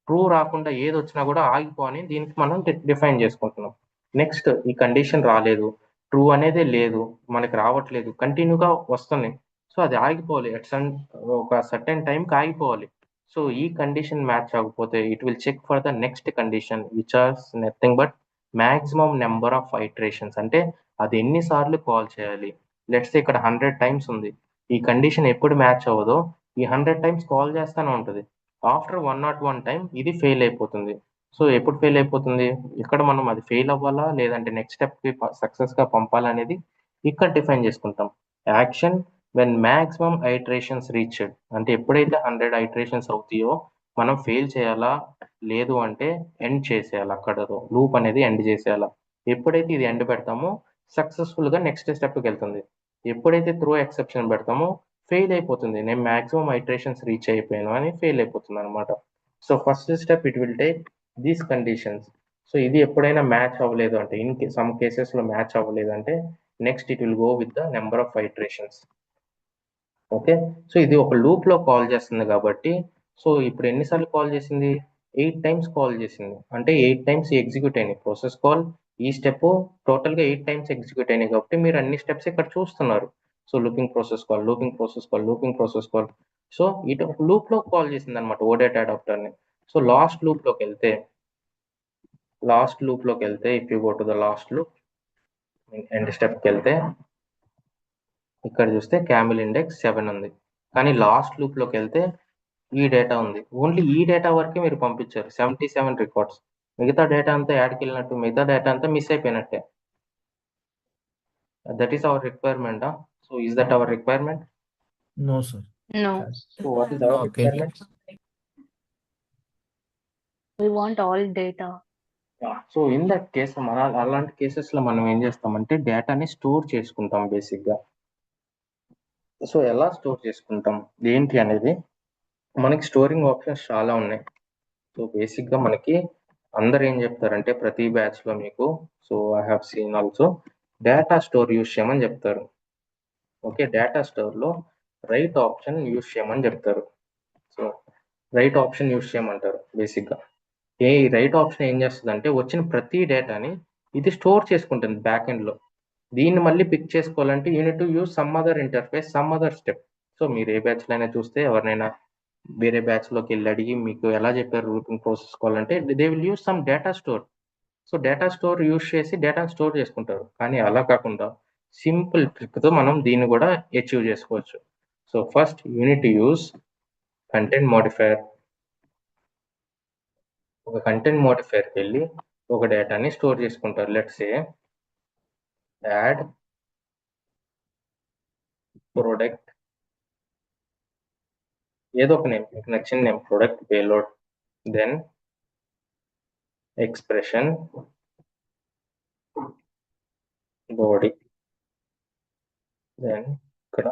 ట్రూ రాకుండా ఏది వచ్చినా కూడా ఆగిపో అని దీనికి మనం డిఫైన్ చేసుకుంటున్నాం. నెక్స్ట్ ఈ కండిషన్ రాలేదు, ట్రూ అనేది లేదు, మనకి రావట్లేదు, కంటిన్యూగా వస్తుంది. సో అది ఆగిపోవాలి, ఒక సర్టెన్ టైంకి ఆగిపోవాలి. సో ఈ కండిషన్ మ్యాచ్ అవ్వకపోతే it will check for the next condition which is nothing but maximum number of iterations. అంటే అది ఎన్నిసార్లు కాల్ చేయాలి. లెట్స్ ఇక్కడ 100 టైమ్స్ ఉంది. ఈ కండిషన్ ఎప్పుడు మ్యాచ్ అవ్వదో ఈ 100 టైమ్స్ కాల్ చేస్తూనే ఉంటుంది. ఆఫ్టర్ 101 టైం ఇది ఫెయిల్ అయిపోతుంది. సో ఎప్పుడు ఫెయిల్ అయిపోతుంది? ఇక్కడ మనం అది ఫెయిల్ అవ్వాలా లేదంటే నెక్స్ట్ స్టెప్కి సక్సెస్గా పంపాలనేది ఇక్కడ డిఫైన్ చేసుకుంటాం. Action when maximum iterations reached, అంటే ఎప్పుడైతే 100 ఐటరేషన్స్ అవుతాయో మనం ఫెయిల్ చేయాలా, లేదు అంటే ఎండ్ చేసేయాలి, అక్కడతో లూప్ అనేది ఎండ్ చేసేయాలా. ఎప్పుడైతే ఇది ఎండ్ పెడతామో సక్సెస్ఫుల్గా నెక్స్ట్ స్టెప్కి వెళ్తుంది. ఎప్పుడైతే త్రో ఎక్సెప్షన్ పెడతామో ఫెయిల్ అయిపోతుంది, నేను మ్యాక్సిమం ఐటరేషన్స్ రీచ్ అయిపోయాను అని ఫెయిల్ అయిపోతుంది అనమాట. So first step it will take these conditions. So ఇది ఎప్పుడైనా మ్యాచ్ అవ్వలేదు అంటే, సమ్ కేసెస్లో మ్యాచ్ అవ్వలేదు అంటే next it will go with the number of iterations. Okay, so ఇది ఒక లూప్లో కాల్ చేస్తుంది కాబట్టి, సో ఇప్పుడు ఎన్నిసార్లు కాల్ చేసింది? 8 టైమ్స్ కాల్ చేసింది. అంటే 8 టైమ్స్ ఎగ్జిక్యూట్ అయినాయి ప్రాసెస్ కాల్. ఈ స్టెప్ టోటల్గా 8 టైమ్స్ ఎగ్జిక్యూట్ అయినాయి కాబట్టి మీరు అన్ని స్టెప్స్ ఇక్కడ చూస్తున్నారు. So looping process call. So ఇటు ఒక లూప్లో కాల్ చేసింది అనమాట ఓడేటా అడాప్టర్ని. సో లాస్ట్ లూప్లోకి వెళ్తే if you go to the last loop end స్టెప్కి వెళ్తే ఇక్కడ చూస్తే క్యామెల్ ఇండెక్స్ 7 ఉంది, కానీ లాస్ట్ లూప్లోకి వెళ్తే ఈ డేటా ఉంది. ఓన్లీ ఈ డేటా వరకే మీరు పంపించారు, 77 రికార్డ్స్. మిగతా డేటా అంతా యాడ్కి వెళ్ళినట్టు మిగతా డేటా అంతా మిస్ అయిపోయినట్టే. That is our requirement. So is that our requirement? No sir. No, so what is No, our okay. Requirement? we want all data. So in that case అలాంటి కేసెస్లో మనం ఏం చేస్తామంటే డేటాని స్టోర్ చేసుకుంటాం బేసిక్గా. సో ఎలా స్టోర్ చేసుకుంటాం ఏంటి అనేది మనకి స్టోరింగ్ ఆప్షన్స్ చాలా ఉన్నాయి. సో బేసిక్గా మనకి అందరు ఏం చెప్తారంటే ప్రతి బ్యాచ్లో మీకు, so I have seen also, data store use చేయమని చెప్తారు. ఓకే, డేటా స్టోర్లో రైట్ ఆప్షన్ యూజ్ చేయమని చెప్తారు. సో రైట్ ఆప్షన్ యూజ్ చేయమంటారు బేసిక్గా. ఈ రైట్ ఆప్షన్ ఏం చేస్తుంది అంటే వచ్చిన ప్రతి డేటాని ఇది స్టోర్ చేసుకుంటుంది బ్యాక్ ఎండ్లో. దీన్ని మళ్ళీ పిక్ చేసుకోవాలంటే unit to use some other interface, some other step. So మీరు ఏ బ్యాచ్లో అయినా చూస్తే ఎవరినైనా వేరే బ్యాచ్లోకి వెళ్ళి అడిగి మీకు ఎలా చెప్పారు రూటింగ్ ప్రాసెస్ కావాలంటే they will use some data store. So data store use చేసి డేటాను స్టోర్ చేసుకుంటారు. కానీ అలా కాకుండా సింపుల్ ట్రిక్తో మనం దీన్ని కూడా అచీవ్ చేసుకోవచ్చు. So first unit to use content modifier. ఒక కంటెంట్ మోడిఫైయర్కి వెళ్ళి ఒక డేటాని స్టోర్ చేసుకుంటారు. లెట్స్ సే యాడ్ ప్రొడక్ట్, ఏదో ఒక నేమ్ మీకు నచ్చిన name, product payload, then expression body, then ఇక్కడ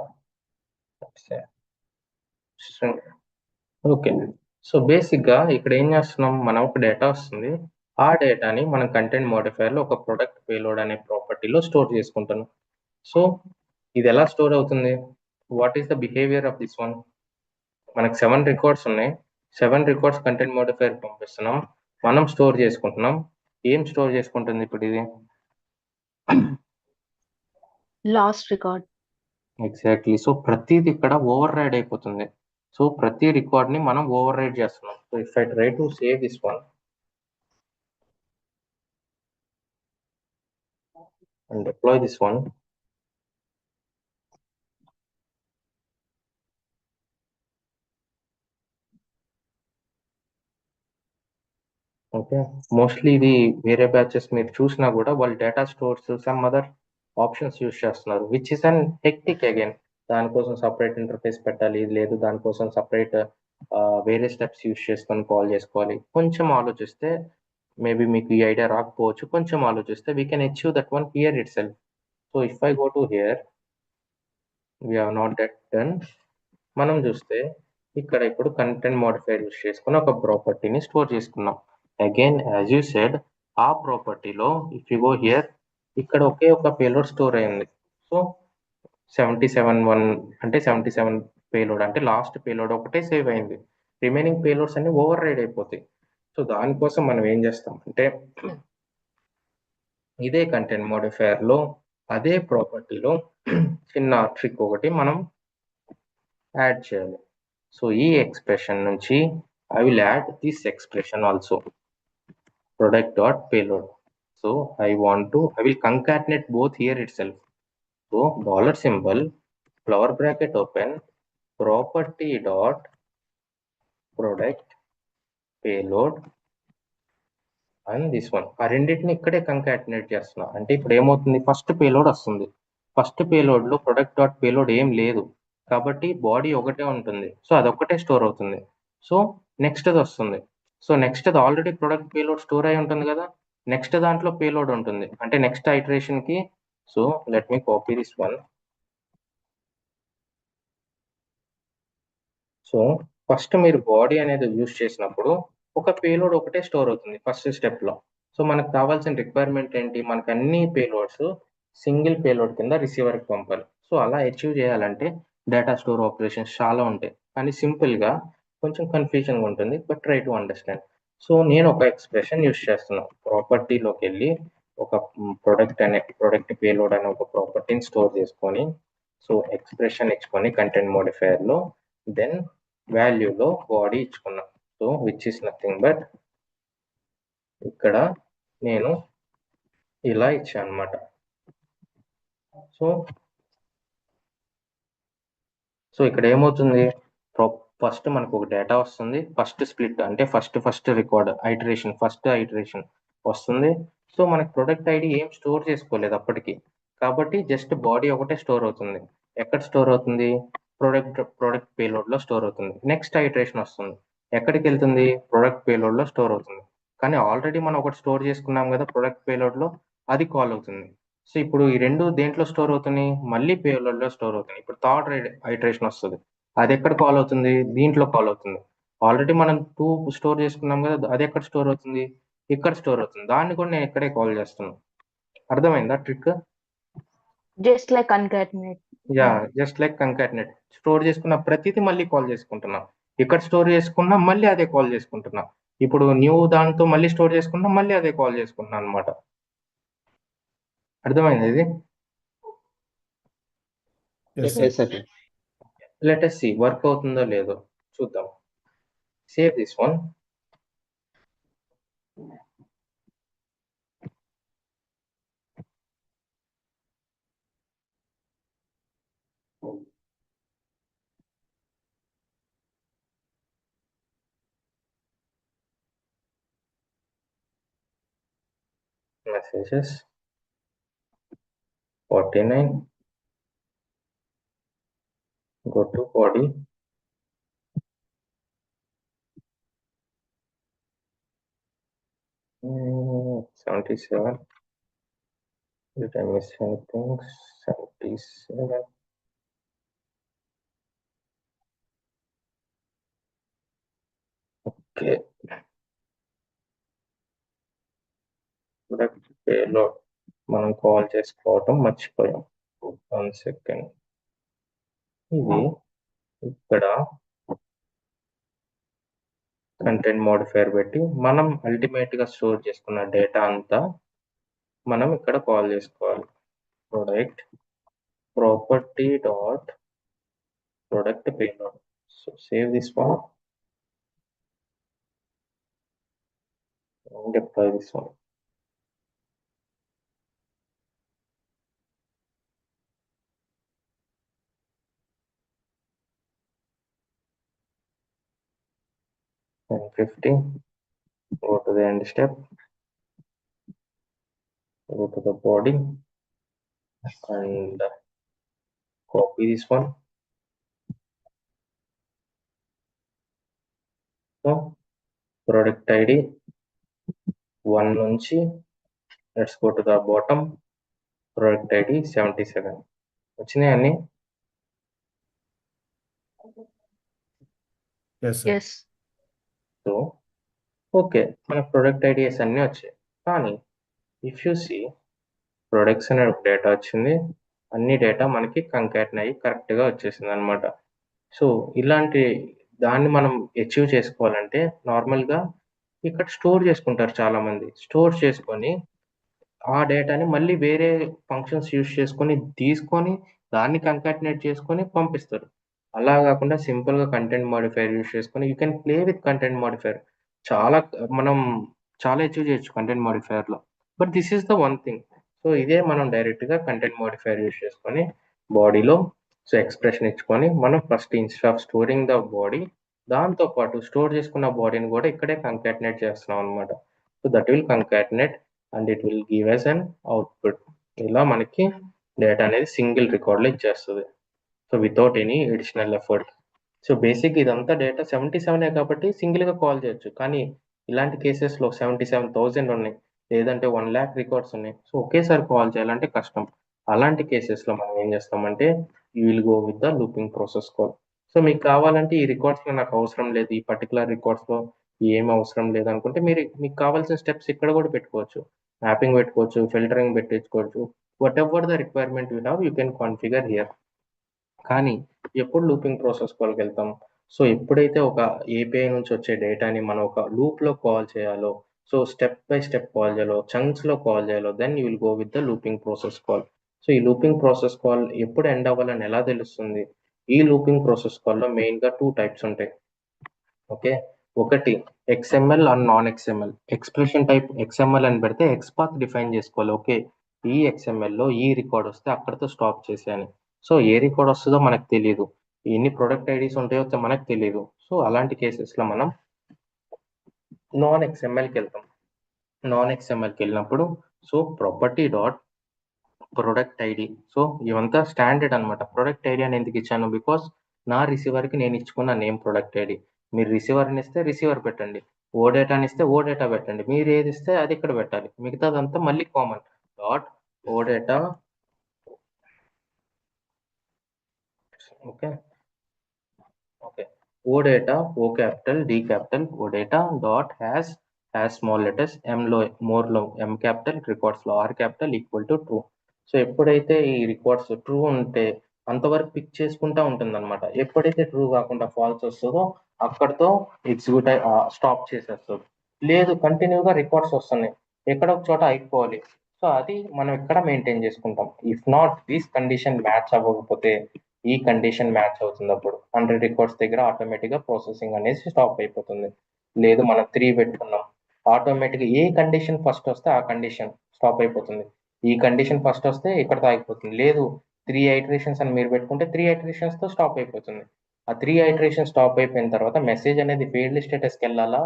ఓకే. సో బేసిక్గా ఇక్కడ ఏం చేస్తున్నాం, మనం ఒక డేటా వస్తుంది, ఆ డేటాని మనం కంటెంట్ మోడిఫైయర్లో ఒక ప్రొడక్ట్ పేలోడ్ అనే ప్రాపర్టీలో స్టోర్ చేసుకుంటున్నాం. సో ఇది ఎలా స్టోర్ అవుతుంది? What is the behaviour of this one? మనకు 7 రికార్డ్స్ ఉన్నాయి. 7 రికార్డ్స్ కంటెంట్ మోడిఫైయర్ పంపిస్తున్నాం, మనం స్టోర్ చేసుకుంటున్నాం. ఏం స్టోర్ చేసుకుంటుంది ఇప్పుడు ఇది? Last record. ఎగ్జాక్ట్లీ. సో ప్రతిది ఇక్కడ ఓవర్ రైడ్ అయిపోతుంది. సో ప్రతి రికార్డ్ని మనం ఓవర్ రైడ్ చేస్తున్నాం. So if I try to save this one and deploy this one, okay, mostly ఇది వేరే బ్యాచెస్ మీరు చూసినా కూడా వాళ్ళు data stores some other options use చేస్తున్నారు, which is an hectic again. దానికోసం సపరేట్ ఇంటర్ఫేస్ పెట్టాలి, లేదు దానికోసం సపరేట్ వేరే స్టెప్స్ యూస్ చేసుకొని కాల్ చేసుకోవాలి. కొంచెం ఆలోచిస్తే మేబీ మీకు ఈ ఐడియా రాకపోవచ్చు, కొంచెం ఆలోచిస్తే we can achieve that one here it self. So if I go to hear, we have not that done. మనం చూస్తే ఇక్కడ ఇప్పుడు కంటెంట్ మోడిఫైర్ యూస్ చేసుకుని ఒక ప్రాపర్టీని స్టోర్ చేసుకున్నాం. అగైన్ యాజ్ యూ సెడ్, ఆ ప్రాపర్టీలో ఇఫ్ యూ గో హియర్, ఇక్కడ ఒకే ఒక పేలోడ్ స్టోర్ అయింది. సో 77 అంటే 77 పేలోడ్ అంటే లాస్ట్ పేలోడ్ ఒకటే సేవ్ అయింది. రిమైనింగ్ పేలోడ్స్ అన్ని ఓవర్ రైడ్ అయిపోతాయి. సో దానికోసం మనం ఏం చేస్తాం అంటే ఇదే కంటెంట్ మోడిఫైయర్లో అదే ప్రాపర్టీలో చిన్న ట్రిక్ ఒకటి మనం యాడ్ చేయాలి. సో ఈ ఎక్స్ప్రెషన్ నుంచి I will add this expression also, product dot payload. So I will concatenate both here itself. So dollar symbol, flower bracket open, property dot product payload and this one. ఆ రెండింటిని ఇక్కడే కంకాటినేట్ చేస్తున్నా. అంటే ఇప్పుడు ఏమవుతుంది, ఫస్ట్ పేలోడ్ వస్తుంది, ఫస్ట్ పేలోడ్లో ప్రొడక్ట్ డాట్ పేలోడ్ ఏం లేదు కాబట్టి బాడీ ఒకటే ఉంటుంది. సో అదొక్కటే స్టోర్ అవుతుంది. సో నెక్స్ట్ అది వస్తుంది. సో నెక్స్ట్ అది ఆల్రెడీ ప్రొడక్ట్ పేలోడ్ స్టోర్ అయి ఉంటుంది కదా, నెక్స్ట్ దాంట్లో పేలోడ్ ఉంటుంది, అంటే నెక్స్ట్ ఐటరేషన్కి. So let me copy this one. So first మీరు బాడీ అనేది యూజ్ చేసినప్పుడు ఒక పేలోడ్ ఒకటే స్టోర్ అవుతుంది ఫస్ట్ స్టెప్లో. సో మనకు కావాల్సిన రిక్వైర్మెంట్ ఏంటి, మనకు అన్ని పేలోడ్స్ సింగిల్ పేలోడ్ కింద రిసీవర్కి పంపాలి. సో అలా అచీవ్ చేయాలంటే డేటా స్టోర్ ఆపరేషన్స్ చాలా ఉంటాయి, కానీ సింపుల్గా కొంచెం కన్ఫ్యూజన్గా ఉంటుంది, but try to understand. So నేను ఒక ఎక్స్ప్రెషన్ యూజ్ చేస్తున్నాను. ప్రాపర్టీలోకి వెళ్ళి ఒక ప్రొడక్ట్ పేలోడ్ అనే ఒక ప్రాపర్టీని స్టోర్ చేసుకొని, సో ఎక్స్ప్రెషన్ ఇచ్చుకొని కంటెంట్ మోడిఫైయర్లో, దెన్ వాల్యూలో బాడీ ఇచ్చుకున్నాం. So which is nothing but ఇక్కడ నేను ఇలా ఇచ్చాను అనమాట. సో ఇక్కడ ఏమవుతుంది, ఫస్ట్ మనకు ఒక డేటా వస్తుంది, ఫస్ట్ స్ప్లిట్ అంటే ఫస్ట్ రికార్డ్ ఫస్ట్ ఐటరేషన్ వస్తుంది. సో మనకి ప్రొడక్ట్ ఐడి ఏం స్టోర్ చేసుకోలేదు అప్పటికి, కాబట్టి జస్ట్ బాడీ ఒకటే స్టోర్ అవుతుంది. ఎక్కడ స్టోర్ అవుతుంది? ప్రొడక్ట్ పేలోడ్లో స్టోర్ అవుతుంది. నెక్స్ట్ ఐటరేషన్ వస్తుంది, ఎక్కడికి వెళ్తుంది? ప్రొడక్ట్ పేలోడ్లో స్టోర్ అవుతుంది. కానీ ఆల్రెడీ మనం ఒకటి స్టోర్ చేసుకున్నాం కదా ప్రొడక్ట్ పేలోడ్లో, అది కాల్ అవుతుంది. సో ఇప్పుడు ఈ రెండు దేంట్లో స్టోర్ అవుతున్నాయి? మళ్ళీ పేలోడ్లో స్టోర్ అవుతుంది. ఇప్పుడు థర్డ్ ఐటరేషన్ వస్తుంది, అది ఎక్కడ కాల్ అవుతుంది? దీంట్లో కాల్ అవుతుంది. ఆల్రెడీ మనం 2 స్టోర్ చేసుకున్నాం కదా, అది ఎక్కడ స్టోర్ అవుతుంది? ఇక్కడ స్టోర్ అవుతుంది. దాన్ని కూడా నేను ఇక్కడే కాల్ చేస్తున్నాను. అర్థమైందా trick? Just like concatenate. Yeah, just like concatenate. Store చేసుకున్న ప్రతిదీ మళ్ళీ కాల్ చేసుకుంటున్నా. ఇక్కడ స్టోర్ చేసుకున్నా మళ్ళీ అదే కాల్ చేసుకుంటున్నా. ఇప్పుడు న్యూ దాంతో మళ్ళీ స్టోర్ చేసుకున్నా మళ్ళీ అదే కాల్ చేసుకుంటున్నా అనమాట. అర్థమైంది ఇది? Yes, sir. Yes, sir. Let us see work అవుతుందో లేదో చూద్దాం. Save this one. Messages 49, go to body, mm, 77. Did I miss anything? 77. Okay. Product payload మనం కాల్ చేసుకోవటం మర్చిపోయాం. 1 సెకండ్. ఇది ఇక్కడ కంటెంట్ మోడిఫైయర్ పెట్టి మనం అల్టిమేట్ గా స్టోర్ చేసుకున్న డేటా అంతా మనం ఇక్కడ కాల్ చేసుకోవాలి. Product property dot product payload. So save this one and deploy this one. And 50. Go to the end step. Go to the body and copy this one. So product ID 1 నుంచి let's go to the bottom. Product ID 77 వచ్చినాయి అన్ని. Yes, sir. Yes. So okay, మన ప్రొడక్ట్ ఐడియాస్ అన్నీ వచ్చాయి. కానీ ఇఫ్ యూ సీ ప్రొడక్ట్స్ అనే డేటా వచ్చింది, అన్ని డేటా మనకి కంకాటిన్ అయ్యి కరెక్ట్గా వచ్చేసింది అనమాట. సో ఇలాంటి దాన్ని మనం అచీవ్ చేసుకోవాలంటే నార్మల్గా ఇక్కడ స్టోర్ చేసుకుంటారు చాలామంది. స్టోర్ చేసుకొని ఆ డేటాని మళ్ళీ వేరే ఫంక్షన్స్ యూజ్ చేసుకొని తీసుకొని దాన్ని కంకాటినేట్ చేసుకొని పంపిస్తారు. అలా కాకుండా సింపుల్గా కంటెంట్ మోడిఫైయర్ యూజ్ చేసుకొని you can play with content modifier. మనం చాలా అచీవ్ చేయొచ్చు కంటెంట్ మోడిఫైయర్లో. But this is the one thing. So ఇదే మనం డైరెక్ట్గా కంటెంట్ మోడిఫైయర్ యూజ్ చేసుకొని బాడీలో సో ఎక్స్ప్రెషన్ ఇచ్చుకొని మనం first instead of storing the body, దాంతోపాటు స్టోర్ చేసుకున్న బాడీని కూడా ఇక్కడే కంకాటినేట్ చేస్తున్నాం అనమాట. So that will concatenate and it will give us an output. ఇలా మనకి డేటా అనేది సింగిల్ రికార్డ్లో ఇచ్చేస్తుంది. So without any additional effort. So basic ఇదంతా డేటా 77 కాబట్టి సింగిల్గా కాల్ చేయొచ్చు. కానీ ఇలాంటి కేసెస్లో 77,000 ఉన్నాయి, లేదంటే 1 lakh రికార్డ్స్ ఉన్నాయి. సో ఒకేసారి కాల్ చేయాలంటే కష్టం. అలాంటి కేసెస్లో మనం ఏం చేస్తామంటే you will go with the looping process call. So మీకు కావాలంటే ఈ రికార్డ్స్లో నాకు అవసరం లేదు, ఈ పర్టికులర్ రికార్డ్స్లో ఏం అవసరం లేదు అనుకుంటే మీకు కావాల్సిన స్టెప్స్ ఇక్కడ కూడా పెట్టుకోవచ్చు. మ్యాపింగ్ పెట్టుకోవచ్చు, ఫిల్టరింగ్ పెట్టించుకోవచ్చు. Whatever the requirement you have you can configure here. కానీ ఎప్పుడు లూపింగ్ ప్రాసెస్ కాల్కి వెళ్తాం? సో ఎప్పుడైతే ఒక ఏపీఐ నుంచి వచ్చే డేటాని మనం ఒక లూప్లో కాల్ చేయాలో, so step by step call చేయాలో, చంక్స్లో కాల్ చేయాలో, then you will go with the looping process call. So ఈ లూపింగ్ ప్రాసెస్ కాల్ ఎప్పుడు ఎండ్ అవ్వాలని ఎలా తెలుస్తుంది? ఈ లూపింగ్ ప్రాసెస్ కాల్లో మెయిన్గా 2 టైప్స్ ఉంటాయి. ఓకే, ఒకటి XML and non XML. Expression type XML అని పెడితే ఎక్స్పాత్ డిఫైన్ చేసుకోవాలి. ఓకే, ఈ ఎక్స్ఎంఎల్లో ఈ రికార్డ్ వస్తే అక్కడితో స్టాప్ చేసేయని. సో ఏ రికార్డ్ వస్తుందో మనకు తెలియదు. ఎన్ని ప్రొడక్ట్ ఐడీస్ ఉంటాయో మనకు తెలియదు. సో అలాంటి కేసెస్లో మనం నాన్ ఎక్స్ఎంఎల్కి వెళ్తాం. నాన్ ఎక్స్ఎంఎల్కి వెళ్ళినప్పుడు so property dot product ID. So ఇవంతా స్టాండర్డ్ అనమాట. ప్రొడక్ట్ ఐడి అని ఎందుకు ఇచ్చాను? బికాస్ నా రిసీవర్కి నేను ఇచ్చుకున్న నేమ్ ప్రొడక్ట్ ఐడి. మీరు రిసీవర్ని ఇస్తే రిసీవర్ పెట్టండి, ఓ డేటాని ఇస్తే ఓ డేటా పెట్టండి, మీరు ఏది ఇస్తే అది ఇక్కడ పెట్టాలి, మిగతాదంతా మళ్ళీ common. Dot oh data. Okay okay O data, O capital, D capital, O data dot has small letters, ఎంలో మోర్లో ఎం క్యాపిటల్, రికార్డ్స్లో R capital equal to true. So ఎప్పుడైతే ఈ రికార్డ్స్ ట్రూ ఉంటే అంతవరకు పిక్ చేసుకుంటా ఉంటుంది అనమాట. ఎప్పుడైతే ట్రూ కాకుండా ఫాల్స్ వస్తుందో అక్కడితో ఎగ్జిక్యూట్ స్టాప్ చేసేస్తుంది. లేదు కంటిన్యూగా రికార్డ్స్ వస్తున్నాయి, ఎక్కడ ఒక చోట అయిపోవాలి. సో అది మనం ఇక్కడ మెయింటైన్ చేసుకుంటాం. If not this condition match అవ్వకపోతే, ఈ కండిషన్ మ్యాచ్ అవుతుంది అప్పుడు 100 రికార్డ్స్ దగ్గర ఆటోమేటిక్గా ప్రాసెసింగ్ అనేది స్టాప్ అయిపోతుంది. లేదు మనం 3 పెట్టుకున్నాం, ఆటోమేటిక్గా ఏ కండిషన్ ఫస్ట్ వస్తే ఆ కండిషన్ స్టాప్ అయిపోతుంది. ఈ కండిషన్ ఫస్ట్ వస్తే ఇక్కడ ఆగిపోతుంది. లేదు 3 ఐటరేషన్స్ అని మీరు పెట్టుకుంటే 3 ఐటరేషన్స్తో స్టాప్ అయిపోతుంది. ఆ 3 ఐటరేషన్ స్టాప్ అయిపోయిన తర్వాత మెసేజ్ అనేది ఫెయిల్డ్ స్టేటస్కి వెళ్ళాలా,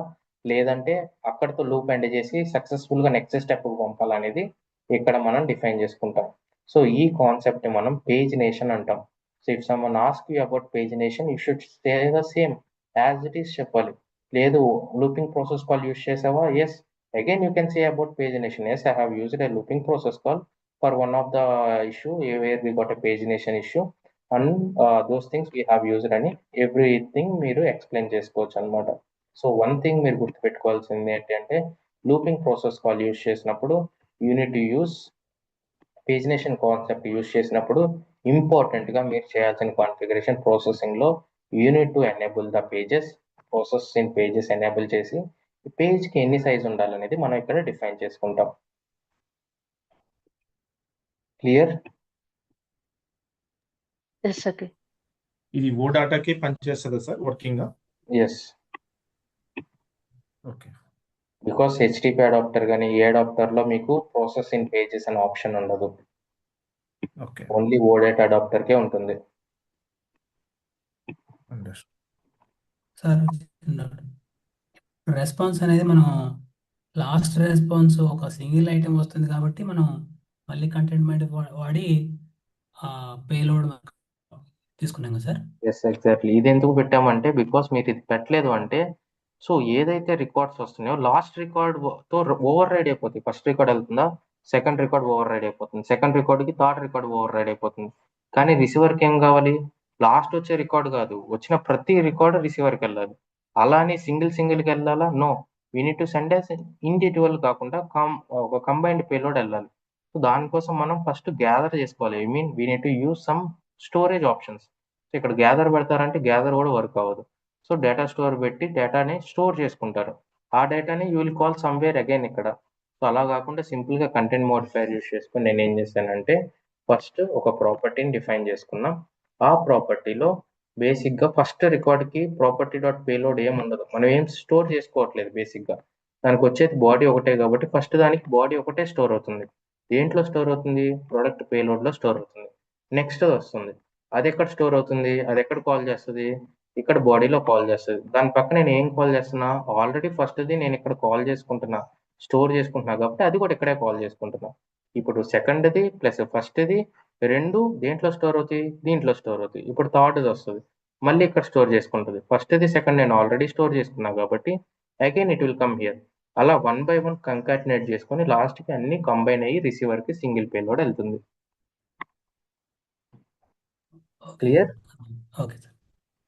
లేదంటే అక్కడితో లూప్ ఎండ్ చేసి సక్సెస్ఫుల్గా నెక్స్ట్ స్టెప్కి పంపాలనేది ఇక్కడ మనం డిఫైన్ చేసుకుంటాం. సో ఈ కాన్సెప్ట్ మనం పేజినేషన్ అంటాం. So if someone ask you about pagination, you should stay the same as it is చెప్పాలి. లేదు లూపింగ్ ప్రాసెస్ కాల్ యూస్ చేసావా? Yes, again you can say about pagination. Yes, I have used a looping process call for one of the issue where we got a pagination issue, and those things we have used అని ఎవ్రీథింగ్ మీరు ఎక్స్ప్లెయిన్ చేసుకోవచ్చు అనమాట. సో వన్ థింగ్ మీరు గుర్తుపెట్టుకోవాల్సింది ఏంటంటే, లూపింగ్ ప్రాసెస్ కాల్ యూస్ చేసినప్పుడు you need to use pagination concept use చేసినప్పుడు ఇంపార్టెంట్గా మీరు చేయాల్సిన కాన్ఫిగరేషన్ ప్రాసెసింగ్లో you need to enable the pages, process in pages enable చేసి పేజ్కి ఎన్ని సైజ్ ఉండాలనేది మనం ఇక్కడ డిఫైన్ చేసుకుంటాం. క్లియర్? Yes okay. ఇది ఓ డాటాకి పనిచేస్తుందా sir working? Yes, okay. Because HTTP adapter కానీ ఏ అడాప్టర్లో మీకు ప్రాసెస్ ఇన్ పేజెస్ అనే ఆప్షన్ ఉండదు. ఓకే, ఓన్లీ ఓ డేటా అడాప్టర్కే ఉంటుంది. సార్ రెస్పాన్స్ అనేది మనం లాస్ట్ రెస్పాన్స్ ఒక సింగిల్ ఐటెం వస్తుంది కాబట్టి మనం మళ్ళీ కంటైన్మెంట్ వాడి పేలోడ్ తీసుకున్నాం కదా సార్. Yes exactly. ఇది ఎందుకు పెట్టామంటే, బికాస్ మీరు ఇది పెట్టలేదు అంటే సో ఏదైతే రికార్డ్స్ వస్తున్నాయో లాస్ట్ రికార్డ్తో ఓవర్ రైడ్ అయిపోతుంది. ఫస్ట్ రికార్డ్ వెళ్తుందా, సెకండ్ రికార్డ్ ఓవర్ రైడ్ అయిపోతుంది, సెకండ్ రికార్డ్కి థర్డ్ రికార్డ్ ఓవర్ రైడ్ అయిపోతుంది. కానీ రిసీవర్కి ఏం కావాలి? లాస్ట్ వచ్చే రికార్డ్ కాదు, వచ్చిన ప్రతి రికార్డు రిసీవర్కి వెళ్ళాలి. అలానే సింగిల్కి వెళ్ళాలా? No, we need to send as individual కాకుండా ఒక కంబైన్డ్ పేలోడ్ వెళ్ళాలి. సో దానికోసం మనం ఫస్ట్ గ్యాదర్ చేసుకోవాలి. I mean we need to use some storage options. So ఇక్కడ గ్యాదర్ పెడతారంటే గ్యాదర్ కూడా వర్క్ అవ్వదు. సో డేటా స్టోర్ పెట్టి డేటాని స్టోర్ చేసుకుంటారు. ఆ డేటాని you will call somewhere again ఇక్కడ. సో అలా కాకుండా సింపుల్గా కంటెంట్ మోడిఫైర్ యూస్ చేసుకుని నేను ఏం చేశానంటే, ఫస్ట్ ఒక ప్రాపర్టీని డిఫైన్ చేసుకున్నాం. ఆ ప్రాపర్టీలో బేసిక్గా ఫస్ట్ రికార్డ్కి ప్రాపర్టీ డాట్ పేలోడ్ ఏం ఉండదు, మనం ఏం స్టోర్ చేసుకోవట్లేదు. బేసిక్గా దానికి వచ్చేది బాడీ ఒకటే కాబట్టి ఫస్ట్ దానికి బాడీ ఒకటే స్టోర్ అవుతుంది. దేంట్లో స్టోర్ అవుతుంది? ప్రోడక్ట్ పేలోడ్లో స్టోర్ అవుతుంది. నెక్స్ట్ వస్తుంది, అది ఎక్కడ స్టోర్ అవుతుంది, అది ఎక్కడ కాల్ చేస్తుంది? ఇక్కడ బాడీలో కాల్ చేస్తుంది. దాని పక్క నేను ఏం కాల్ చేస్తున్నా? ఆల్రెడీ ఫస్ట్ది నేను ఇక్కడ కాల్ చేసుకుంటున్నా, స్టోర్ చేసుకుంటున్నా కాబట్టి అది కూడా ఇక్కడే కాల్ చేసుకుంటున్నా. ఇప్పుడు సెకండ్ది ప్లస్ ఫస్ట్ది రెండు దేంట్లో స్టోర్ అవుతాయి? దీంట్లో స్టోర్ అవుతాయి. ఇప్పుడు థర్డ్ది వస్తుంది, మళ్ళీ ఇక్కడ స్టోర్ చేసుకుంటుంది. ఫస్ట్ది సెకండ్ నేను ఆల్రెడీ స్టోర్ చేసుకున్నా కాబట్టి again it will come here. అలా 1 by 1 కంకాటినేట్ చేసుకొని లాస్ట్కి అన్ని కంబైన్ అయ్యి రిసీవర్కి సింగిల్ పేలోడ్ వెళ్తుంది. క్లియర్? Okay sir.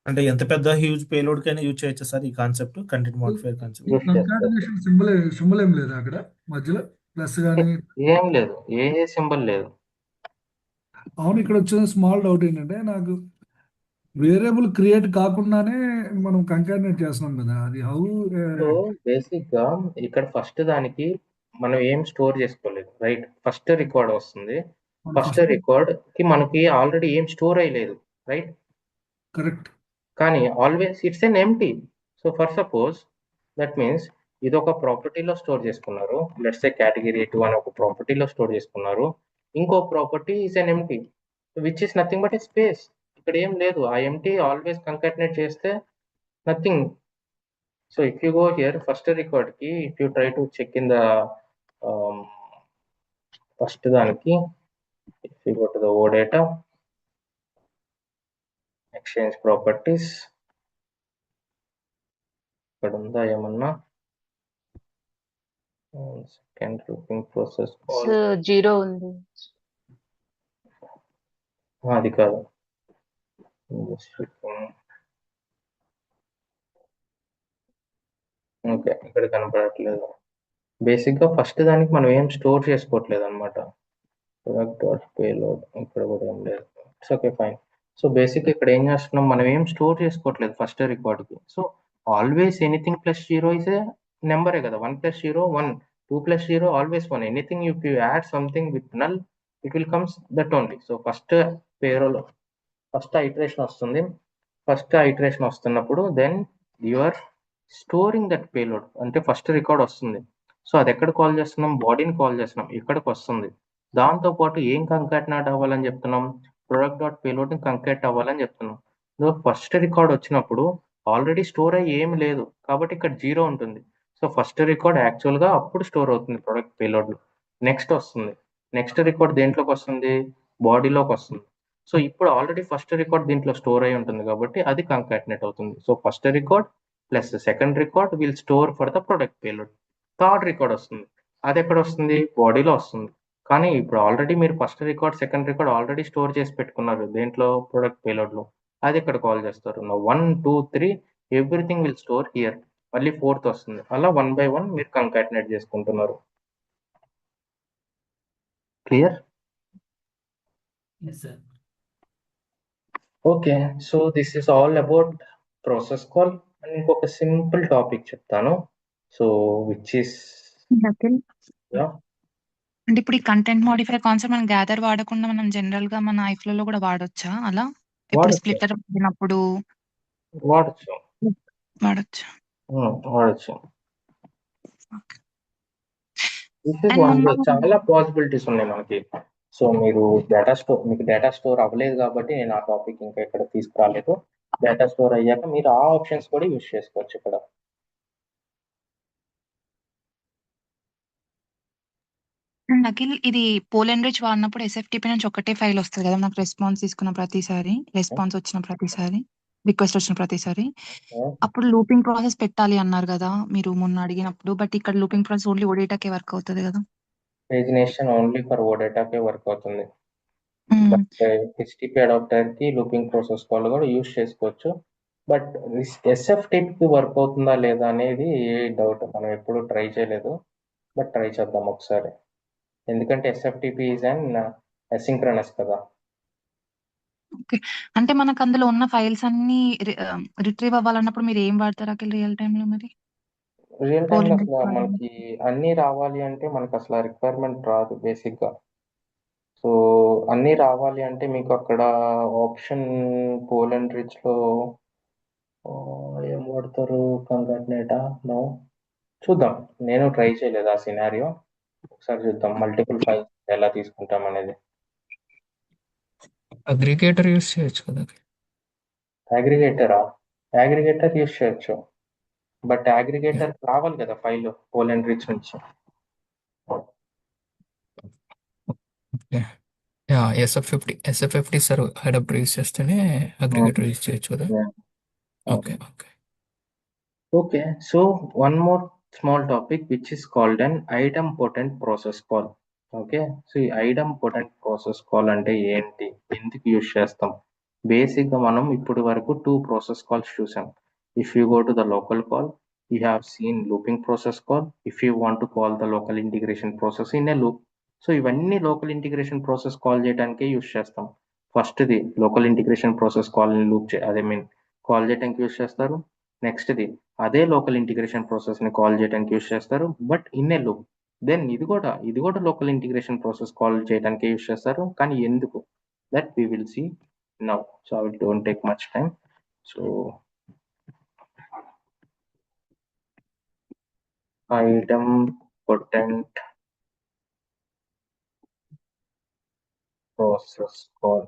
అంటే ఎంత పెద్ద హ్యూజ్ పేలోడ్ కైనా యూజ్ చేయొచ్చా సార్ ఈ concept, content modifier concept? Yes, yes, yes. Concatenation symbol ఏం లేదా అక్కడ మధ్యలో ప్లస్ కానీ? ఏం లేదు, ఏ సింబల్ లేదు. అవును, ఇక్కడ వచ్చిన స్మాల్ డౌట్ ఏంటంటే, నాకు వేరియబుల్ క్రియేట్ కాకుండానే మనం కంకాటినేట్ చేస్తున్నాం కదా, అది హౌ? సో బేసిక్ గా ఇక్కడ ఫస్ట్ దానికి మనం ఏం స్టోర్ చేసుకోలేదు, రైట్? ఫస్ట్ రికార్డ్ వస్తుంది, ఫస్ట్ రికార్డ్ కి మనకి ఆల్రెడీ ఏం స్టోర్ అయ్యలేదు, రైట్? కరెక్ట్. కానీ always it's an empty. So for suppose that means ఇది ఒక ప్రాపర్టీలో స్టోర్ చేసుకున్నారు, లెట్స్ సే కేటగిరీ 2 అని ఒక ప్రాపర్టీలో స్టోర్ చేసుకున్నారు. ఇంకో property is an empty which is nothing but a space. ఇక్కడ ఏం లేదు, ఆ ఎంటీ ఆల్వేస్ కంకాటినేట్ చేస్తే nothing. So if you go here first record కి, if you try to check in the first దానికి, if you go to the O data exchange properties, ఇక్కడ ఉందా ఏమన్నా second looping process call? Zero ఉంది. అది కాదు, ఓకే ఇక్కడ కనపడట్లేదు. బేసిక్ గా ఫస్ట్ దానికి మనం ఏం స్టోర్ చేసుకోవట్లేదు అనమాట. ప్రొడక్ట్ డాట్ పేలోడ్ ఇక్కడ కూడా ఏం లేదు. It's okay fine. So basic ఇక్కడ ఏం చేస్తున్నాం, మనం ఏం స్టోర్ చేసుకోవట్లేదు ఫస్ట్ రికార్డ్ కి. So always anything plus zero is a నెంబరే కదా, 1 + 0 1, 2 + 0 always 1. Anything if you add something with null it will comes that only. So first payroll first iteration వస్తుంది. ఫస్ట్ ఐటరేషన్ వస్తున్నప్పుడు then you are storing that payload, అంటే ఫస్ట్ రికార్డ్ వస్తుంది. సో అది ఎక్కడ కాల్ చేస్తున్నాం, బాడీని కాల్ చేస్తున్నాం, ఇక్కడికి వస్తుంది. దాంతో పాటు ఏం కంకాటినేట్ అవ్వాలని చెప్తున్నాం, ప్రొడక్ట్ డాట్ పేలోడ్ కంకాట్ అవ్వాలని చెప్తున్నాం. ఫస్ట్ రికార్డ్ వచ్చినప్పుడు ఆల్రెడీ స్టోర్ అయ్యి ఏమి లేదు కాబట్టి ఇక్కడ జీరో ఉంటుంది. సో ఫస్ట్ రికార్డ్ యాక్చువల్ గా అప్పుడు స్టోర్ అవుతుంది ప్రొడక్ట్ పేలోడ్ లో. నెక్స్ట్ వస్తుంది, నెక్స్ట్ రికార్డ్ దేంట్లోకి వస్తుంది, బాడీలోకి వస్తుంది. సో ఇప్పుడు ఆల్రెడీ ఫస్ట్ రికార్డ్ దీంట్లో స్టోర్ అయి ఉంటుంది కాబట్టి అది కంకాటినేట్ అవుతుంది. So first record plus second record will store for the product payload. Third record వస్తుంది, అది ఎక్కడ వస్తుంది, బాడీలో వస్తుంది. కానీ ఇప్పుడు ఆల్రెడీ మీరు first record second record already store చేసి పెట్టుకున్నారు దేంట్లో, ప్రొడక్ట్ పేలోడ్ లో. అది ఇక్కడ కాల్ చేస్తారు. 1 2 3 ఎవ్రీథింగ్ విల్ స్టోర్ హియర్. మళ్ళీ ఫోర్త్ వస్తుంది. అలా 1 by 1 మీరు కంకాటినేట్ చేసుకుంటున్నారు. Clear? Yes sir. Okay, so this is all about process call. And ఇంకొక సింపుల్ టాపిక్ చెప్తాను. సో విచ్ ఇస్ అఖిల్, అంటే ఇప్పుడు ఈ కంటెంట్ మోడిఫై కాన్సెప్ట్ మనం గ్యాదర్ వాడకుండా మనం జనరల్ గా మన ఐఫ్లో లో కూడా వాడొచ్చా అలా? ఇప్పుడు వాడచ్చు స్ప్లిటర్ వాడినప్పుడు వాడచ్చు వాడొచ్చు. వాడచ్చు. This is and one way. మొన్న చాలా పాసిబిలిటీస్ ఉన్నాయి మనకి. సో మీరు మీకు డేటా స్టోర్ అవ్వలేదు కాబట్టి నేను ఆ టాపిక్ ఇంకా ఇక్కడ తీసుకురాలేదు. డేటా స్టోర్ అయ్యాక మీరు ఆ ఆప్షన్స్ కూడా యూజ్ చేసుకోవచ్చు ఇక్కడ. అండ్ అఖిల్, ఇది పోలెన్ రిచ్ వాడినప్పుడు ఎస్ఎఫ్టిపి నుంచి ఒకటే ఫైల్ వస్తుంది కదా నాకు రెస్పాన్స్ తీసుకున్న ప్రతిసారి, రెస్పాన్స్ వచ్చిన ప్రతిసారి, రిక్వెస్ట్ వచ్చిన ప్రతిసారి. అప్పుడు లూపింగ్ ప్రాసెస్ పెట్టాలి అన్నారు కదా మీరు మొన్న అడిగినప్పుడు. బట్ ఇక్కడ లూపింగ్ ప్రాసెస్ ఓన్లీ ఓడేటాకే వర్క్ అవుతుంది కదా. పేజినేషన్ ఓన్లీ ఫర్ ఓ డేటాకే వర్క్ అవుతుంది. బట్ హెచ్టిపి అడాప్టర్ కి లూపింగ్ ప్రాసెస్ కాల్ కూడా యూజ్ చేసుకోవచ్చు. బట్ ఎస్ఎఫ్టిపి వర్క్ అవుతుందా లేదా అనేది డౌట్, మనం ఎప్పుడు ట్రై చేయలేదు. బట్ ట్రై చేద్దాం ఒకసారి, ఎందుకంటే ఎస్ఎఫ్టిపి ఈజ్ అండ్ అసింక్రనస్ కదా. ఓకే, అంటే మనకు అందులో ఉన్న ఫైల్స్ అన్ని రిట్రీవ్ అవ్వాలన్నప్పుడు మీరు ఏం వాడతారు అఖిల్ రియల్ టైమ్ లో మరి? రియల్ టైమ్ లో పోలెన్ అసలు మనకి అన్ని రావాలి అంటే మనకు అసలు రిక్వైర్మెంట్ రాదు బేసిక్ గా. సో అన్ని రావాలి అంటే మీకు అక్కడ ఆప్షన్ పోలెన్ రిచ్ లో ఏం వాడతారు, కంకాటినేటా? నో, చూద్దాం. నేను ట్రై చేయలేదు ఆ సినారియో. ఒకసారి చూద్దాం మల్టిపుల్ ఫైల్స్ ఎలా తీసుకుంటాం అనేది. అగ్రిగేటర్ యూస్ చేయొచ్చు కదా. అగ్రిగేటర్ యూస్ చేయొచ్చు, బట్ అగ్రిగేటర్ రావాలి కదా ఫైల్ పోలెన్ రిచ్ నుంచి. ఎస్ఎఫ్ఎఫ్టి సర్వ్ అడాప్టర్ యూస్ చేస్తేనే అగ్రిగేటర్ యూస్ చేయొచ్చు కదా. Okay okay Okay, so one more small topic which is called an idempotent process call. Okay, so ఈ idempotent process call అంటే ఏంటి, ఎందుకు యూజ్ చేస్తాం? బేసిక్ గా మనం ఇప్పటి వరకు 2 ప్రాసెస్ కాల్స్ చూసాం. If you go to the local call, you have seen looping process call. If you want to call the local integration process in a loop. So ఇవన్నీ లోకల్ ఇంటిగ్రేషన్ ప్రాసెస్ కాల్ చేయడానికే యూజ్ చేస్తాం. First the local integration process call loop అదే మీన్ కాల్ చేయడానికి యూజ్ చేస్తారు. నెక్స్ట్ ది అదే లోకల్ ఇంటిగ్రేషన్ ప్రాసెస్ ని కాల్ చేయడానికి యూజ్ చేస్తారు, but in a loop. Then ఇది కూడా లోకల్ ఇంటిగ్రేషన్ ప్రాసెస్ కాల్ చేయడానికి యూజ్ చేస్తారు, కానీ ఎందుకు, that we will see now. So I don't take much time. So idempotent process call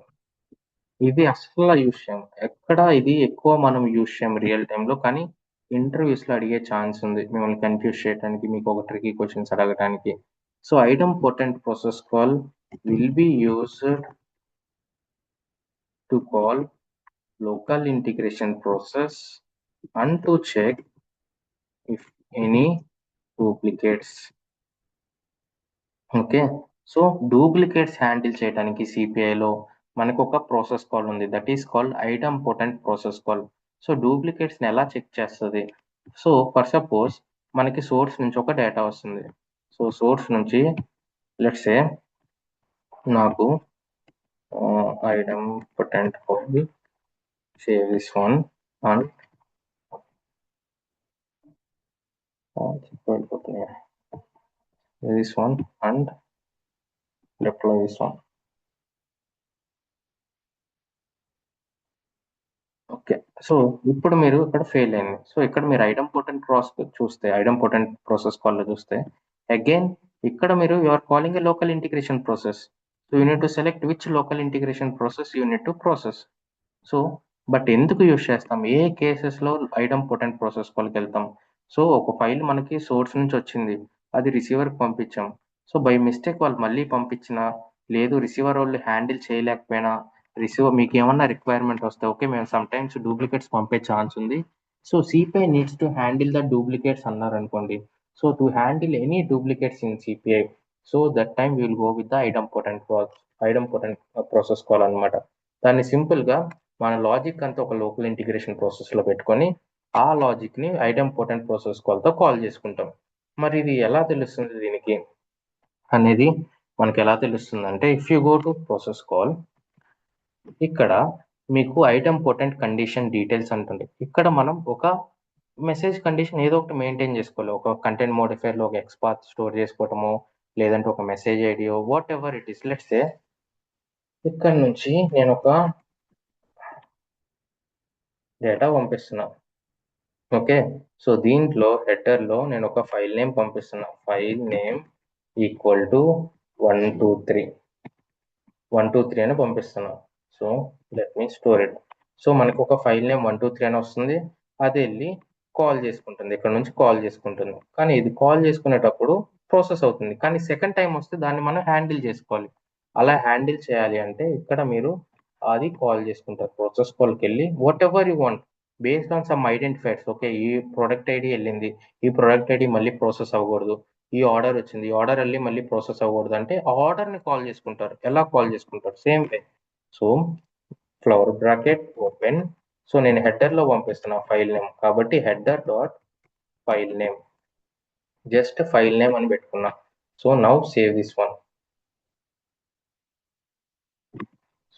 ఇది అస్సలు యూస్ చేయం. ఎక్కడ ఇది ఎక్కువ మనం యూస్ చేయం రియల్ టైంలో, కానీ ఇంటర్వ్యూస్లో అడిగే ఛాన్స్ ఉంది మిమ్మల్ని కన్ఫ్యూజ్ చేయడానికి, మీకు ఒక ట్రికీ క్వశ్చన్స్ అడగడానికి. So idempotent process call will be used to call local integration process and to check if any duplicates. Okay, so duplicates handle చేయడానికి సిపిఐలో మనకు ఒక ప్రాసెస్ కాల్ ఉంది, that is called idempotent process call. So డూప్లికేట్స్ని ఎలా చెక్ చేస్తుంది? సో ఫర్ సపోజ్ మనకి సోర్స్ నుంచి ఒక డేటా వస్తుంది. సో సోర్స్ నుంచి లెట్స్ సే నాకు idempotent call save this one and this one and deploy this one. Okay, so ఇప్పుడు మీరు ఇక్కడ ఫెయిల్ అయింది. సో ఇక్కడ మీరు ఐటమ్ పొటెంట్ ప్రాసెస్ చూస్తే, ఐటమ్ పొటెంట్ ప్రాసెస్ కాల్లో చూస్తే అగైన్ ఇక్కడ మీరు you are calling a local integration process. So you need to select which local integration process you need to process. So but ఎందుకు యూస్ చేస్తాం, ఏ కేసెస్లో ఐటమ్ పొటెంట్ ప్రాసెస్ కాల్కి వెళ్తాం? సో ఒక ఫైల్ మనకి సోర్స్ నుంచి వచ్చింది, అది రిసీవర్కి పంపించాం. సో బై మిస్టేక్ వాళ్ళు మళ్ళీ పంపించినా, లేదు రిసీవర్ వాళ్ళు హ్యాండిల్ చేయలేకపోయినా, రిసీవర్ మీకు ఏమన్నా రిక్వైర్మెంట్ వస్తే, ఓకే మేము సమ్ టైమ్స్ డూప్లికేట్స్ పంపే ఛాన్స్ ఉంది, so CPI needs to handle the duplicates అన్నారు అనుకోండి. So to handle any duplicates in CPI, so that time will go with the idempotent process call అనమాట. దాన్ని సింపుల్గా మన లాజిక్ అంతా ఒక లోకల్ ఇంటిగ్రేషన్ ప్రాసెస్లో పెట్టుకొని ఆ లాజిక్ని ఐటమ్ పొటెంట్ ప్రాసెస్ కాల్తో కాల్ చేసుకుంటాం. మరి ఇది ఎలా తెలుస్తుంది దీనికి అనేది మనకి ఎలా తెలుస్తుంది అంటే, if you go to process call, ఇక్కడ మీకు ఐటమ్ పొటెంట్ కండిషన్ డీటెయిల్స్ అంటుంది. ఇక్కడ మనం ఒక మెసేజ్ కండిషన్ ఏదో ఒకటి మెయింటైన్ చేసుకోవాలి. ఒక కంటెంట్ మోడిఫైర్లో ఒక ఎక్స్పాత్ స్టోర్ చేసుకోవటము, లేదంటే ఒక మెసేజ్ ఐడియో, whatever it is. Let's say ఇక్కడ నుంచి నేను ఒక డేటా పంపిస్తున్నా. ఓకే, సో దీంట్లో హెడర్లో నేను ఒక ఫైల్ నేమ్ పంపిస్తున్నా. ఫైల్ నేమ్ ఈక్వల్ టు 123 అని పంపిస్తున్నా. So let me store it. So మనకు ఒక ఫైల్ నేమ్ 123 అని వస్తుంది, అది వెళ్ళి కాల్ చేసుకుంటుంది, ఇక్కడ నుంచి కాల్ చేసుకుంటుంది. కానీ ఇది కాల్ చేసుకునేటప్పుడు ప్రాసెస్ అవుతుంది, కానీ సెకండ్ టైం వస్తే దాన్ని మనం హ్యాండిల్ చేసుకోవాలి. అలా హ్యాండిల్ చేయాలి అంటే ఇక్కడ మీరు అది కాల్ చేసుకుంటారు. ప్రాసెస్ కాల్కి వెళ్ళి what ever you want based on some identifiers. Okay, ఈ ప్రొడక్ట్ ఐడి వెళ్ళింది, ఈ ప్రొడక్ట్ ఐడి మళ్ళీ ప్రాసెస్ అవ్వకూడదు, ఈ ఆర్డర్ వచ్చింది, ఈ ఆర్డర్ వెళ్ళి మళ్ళీ ప్రాసెస్ అవ్వకూడదు అంటే ఆ ఆర్డర్ని కాల్ చేసుకుంటారు. ఎలా కాల్ చేసుకుంటారు? Same way. So flower bracket open. So నేను హెడర్లో పంపిస్తున్నా ఫైల్ నేమ్, కాబట్టి header dot file name, just file name అని పెట్టుకున్నా. So now save this one.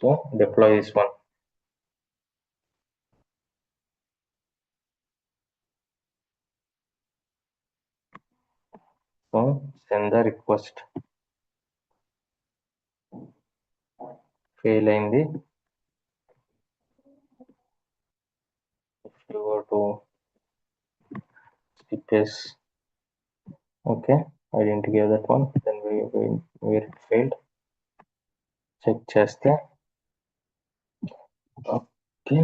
So deploy this one. So send the request. Fail అయింది. If you go to CPS, okay, I didn't give that one, then where it failed, check చేస్తే okay,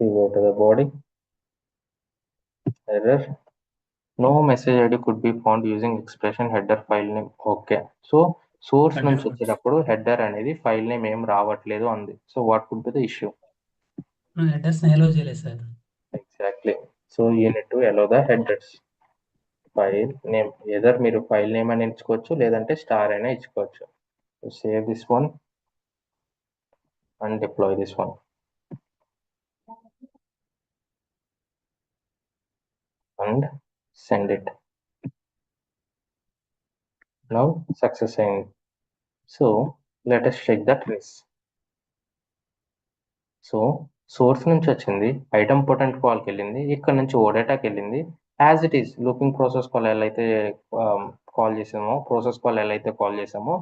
we go to the body, error, no message ID could be found using expression header file name. Okay, so source నుంచి వచ్చేటప్పుడు హెడర్ అనేది ఫైల్ నేమ్ ఏం రావట్లేదు అంది. So what could be the issue? Headers allow చేయలేదు sir. Exactly. So you need to allow the headers. File name either మీరు ఫైల్ నేమ్ అని ఇచ్చుకోవచ్చు, లేదంటే స్టార్ అయినా ఇచ్చుకోవచ్చు. So save this one and deploy this one and send it. Now success aయింది. So let us check the trace. So source నుంచి వచ్చింది, ఐటమ్ పొటెంట్ కాల్కి వెళ్ళింది, ఇక్కడ నుంచి ఓడేటాకి వెళ్ళింది. As it is looping process call ఎలా అయితే కాల్ చేసామో, ప్రాసెస్ కాల్ ఎలా అయితే కాల్ చేసామో,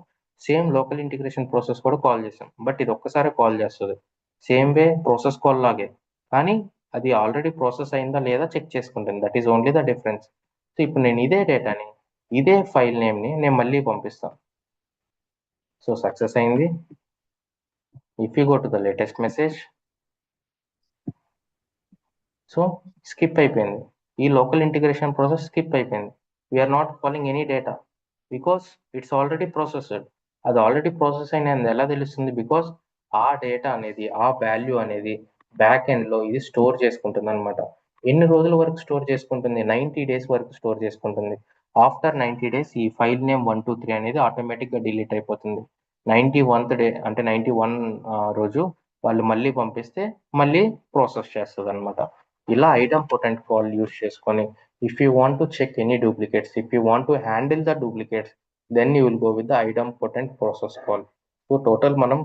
సేమ్ లోకల్ ఇంటిగ్రేషన్ ప్రాసెస్ కూడా కాల్ చేసాం. బట్ ఇది ఒక్కసారి కాల్ చేస్తుంది, సేమ్ వే ప్రాసెస్ కాల్ లాగే, కానీ అది ఆల్రెడీ ప్రాసెస్ అయిందా లేదా చెక్ చేసుకుంటుంది. That is only the difference. So ఇప్పుడు నేను ఇదే డేటాని, ఇదే ఫైల్ నేమ్ని నేను మళ్ళీ పంపిస్తాను. సో సక్సెస్ అయింది. If you go to the latest message, so skip అయిపోయింది. ఈ లోకల్ ఇంటిగ్రేషన్ ప్రాసెస్ స్కిప్ అయిపోయింది. We're not calling any data because it's already processed. అది ఆల్రెడీ ప్రాసెస్ అయినది ఎలా తెలుస్తుంది? బికాస్ ఆ డేటా అనేది, ఆ వాల్యూ అనేది బ్యాక్ ఎండ్లో ఇది స్టోర్ చేసుకుంటుంది అనమాట. ఎన్ని రోజుల వరకు స్టోర్ చేసుకుంటుంది? 90 days వరకు స్టోర్ చేసుకుంటుంది. ఆఫ్టర్ 90 days ఈ ఫైల్ నేమ్ 123 అనేది ఆటోమేటిక్గా డిలీట్ అయిపోతుంది. 91th డే అంటే 91 రోజు వాళ్ళు మళ్ళీ పంపిస్తే మళ్ళీ ప్రాసెస్ చేస్తుంది అనమాట. ఇలా ఐటమ్ పొటెంట్ కాల్ యూస్ చేసుకొని if you want to check any duplicates, if you want to handle the duplicates, then you will go with the idempotent process call. So total మనం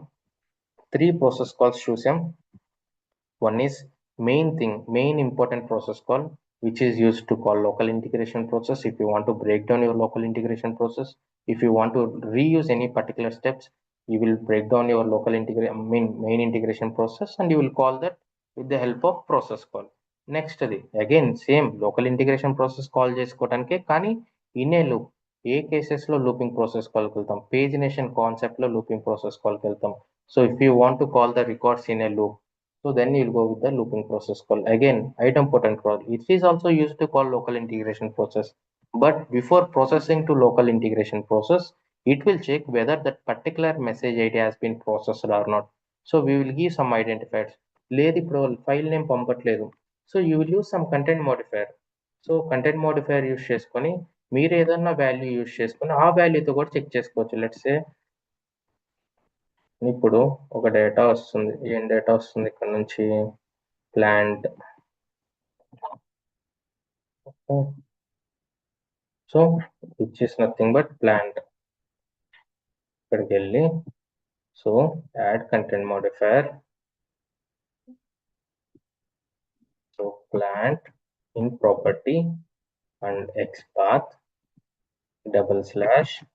3 ప్రాసెస్ కాల్స్ చూసాం. One is main important process call, which is used to call local integration process. If you want to break down your local integration process, if you want to reuse any particular steps, you will break down your local main integration process, and you will call that with the help of process call. Next అది again same local integration process call చేసుకోవడానికే, కానీ ఇన్ ఏ లూప్. ఏ కేసెస్లో లూపింగ్ ప్రాసెస్ కాల్కి వెళ్తాం? పేజినేషన్ కాన్సెప్ట్లో లూపింగ్ ప్రాసెస్ కాల్కి వెళ్తాం. So if you want to call the records in a loop, so then you'll go with the looping process call. Again, item potent call. It is also used to call local integration process. But before processing to local integration process, it will check whether that particular message ID has been processed or not. So we will give some identifiers. Ledi file name పంపట్లేదు. So you will use some content modifier. So content modifier use చేసుకొని మీరు ఏదన్నా వాల్యూ యూస్ చేసుకొని ఆ వాల్యూతో కూడా చెక్ చేసుకోవచ్చు. లెట్స్ సే ఇప్పుడు ఒక డేటా వస్తుంది. ఏం డేటా వస్తుంది ఇక్కడ నుంచి? Plant. So which is nothing but plant. ఇక్కడికి వెళ్ళి so add content modifier. So plant in property and XPath //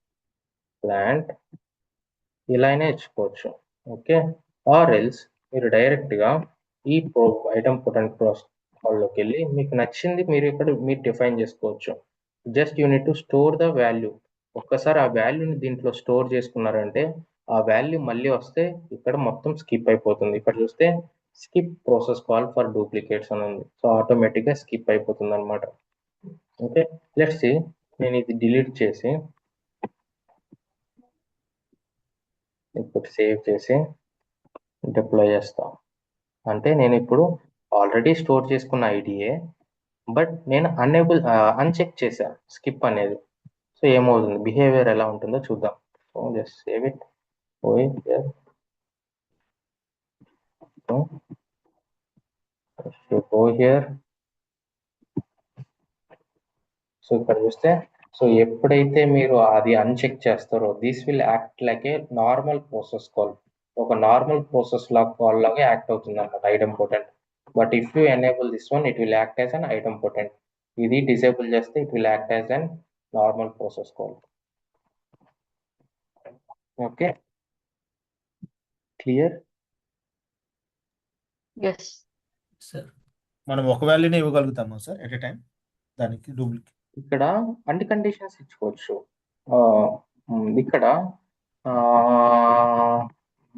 plant ఇలా అయినా ఇచ్చుకోవచ్చు. ఓకే, ఆర్ ఎల్స్ మీరు డైరెక్ట్గా ఈ ఐటమ్ పొటెంట్ ప్రాసెస్ కాల్లోకి వెళ్ళి మీకు నచ్చింది మీరు డిఫైన్ చేసుకోవచ్చు. Just unit to store the value. ఒక్కసారి ఆ వాల్యూని దీంట్లో స్టోర్ చేసుకున్నారంటే ఆ వాల్యూ మళ్ళీ వస్తే ఇక్కడ మొత్తం స్కిప్ అయిపోతుంది. ఇక్కడ చూస్తే skip process call for duplicates అని ఉంది. సో ఆటోమేటిక్గా స్కిప్ అయిపోతుంది అనమాట. Okay, let's see. నేను ఇది డిలీట్ చేసి ఇప్పుడు సేవ్ చేసి డిప్లాయ్ చేస్తాను. అంటే నేను ఇప్పుడు ఆల్రెడీ స్టోర్ చేసుకున్న ఐడియే, బట్ నేను అన్చెక్ చేశాను స్కిప్ అనేది. సో ఏమవుతుంది, బిహేవియర్ ఎలా ఉంటుందో చూద్దాం. So just save it. Go here. So ఇక్కడ చూస్తే సో ఎప్పుడైతే మీరు అది అన్చెక్ చేస్తారో this will act like A normal process call. ఒక నార్మల్ ప్రాసెస్ కాల్ లాగా యాక్ట్ అవుతుంది అన్నమాట item potent. But if you enable this one it will act as an item potent. ఇది డిసేబుల్ చేస్తే it will act as an normal process call. Okay, clear? Yes sir మనం ఒక వాల్యూనే ఇవ్వగలుగుతామా సార్ ఎట్ ఎ టైం? దానికి డూప్లికేట్ ఇక్కడ అన్ని కండిషన్స్ ఇచ్చుకోవచ్చు. ఇక్కడ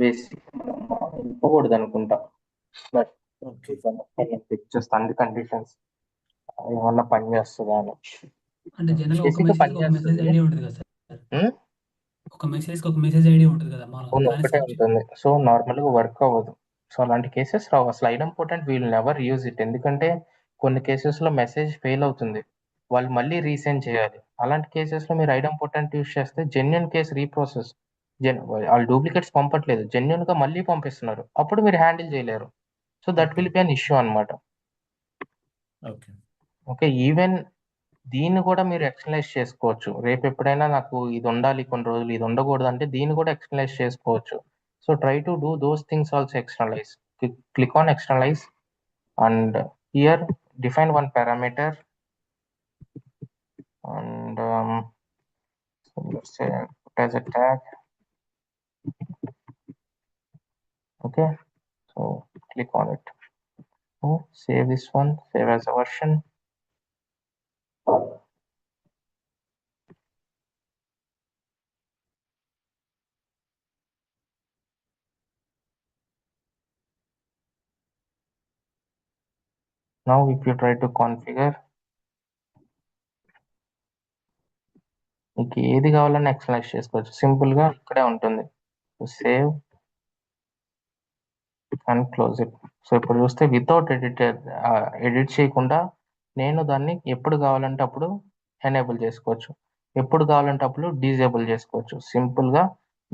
బేసిక్ ఇవ్వకూడదు అనుకుంటా, బట్ ఓకే. చెక్ చేస్తా అన్ని కండిషన్స్ ఏమన్నా పని చేస్తుందా అని. అంటే జనరల్గా ఒక బేసిక్గా పని మెసేజ్ చేస్తుంది. ఐడి ఉంటుంది కదా సార్? ఒక మెసేజ్కి ఒక మెసేజ్ ఐడి ఉంటుంది కదా అవును, దాన్ని ఒకటే సెర్చ్ ఉంటుంది. సో నార్మల్గా వర్క్ అవ్వదు. సో అలాంటి కేసెస్ రావు. అసలు item potent we'll never use it. ఎందుకంటే కొన్ని కేసెస్లో మెసేజ్ ఫెయిల్ అవుతుంది, వాళ్ళు మళ్ళీ రీసెండ్ చేయాలి. అలాంటి కేసెస్లో మీరు ఐటమ్ పొటెంట్ యూజ్ చేస్తే జెన్యున్ కేసు రీప్రాసెస్, వాళ్ళు డూప్లికేట్స్ పంపట్లేదు, జెన్యున్గా మళ్ళీ పంపిస్తున్నారు, అప్పుడు మీరు హ్యాండిల్ చేయలేరు. So that will be an issue అనమాట. ఓకే. ఓకే, ఈవెన్ దీన్ని కూడా మీరు ఎక్స్టర్నలైజ్ చేసుకోవచ్చు. రేపు ఎప్పుడైనా నాకు ఇది ఉండాలి కొన్ని రోజులు, ఇది ఉండకూడదు అంటే దీన్ని కూడా ఎక్స్టర్నలైజ్ చేసుకోవచ్చు. So try to do those things also externalise. Click on externalise and here define one parameter and so let's say put as a tag. Okay, so click on it. Oh, save this one, save as a version. Now if you try to configure, మీకు ఏది కావాలన్నా ఎక్స్ప్లెయిన్ చేసుకోవచ్చు. సింపుల్ గా ఇక్కడే ఉంటుంది. Save and close it. So ఇప్పుడు చూస్తే వితౌట్ ఎడిట్ చేయకుండా నేను దాన్ని ఎప్పుడు కావాలంటే అప్పుడు ఎనేబుల్ చేసుకోవచ్చు, ఎప్పుడు కావాలంటే అప్పుడు డిజేబుల్ చేసుకోవచ్చు. సింపుల్ గా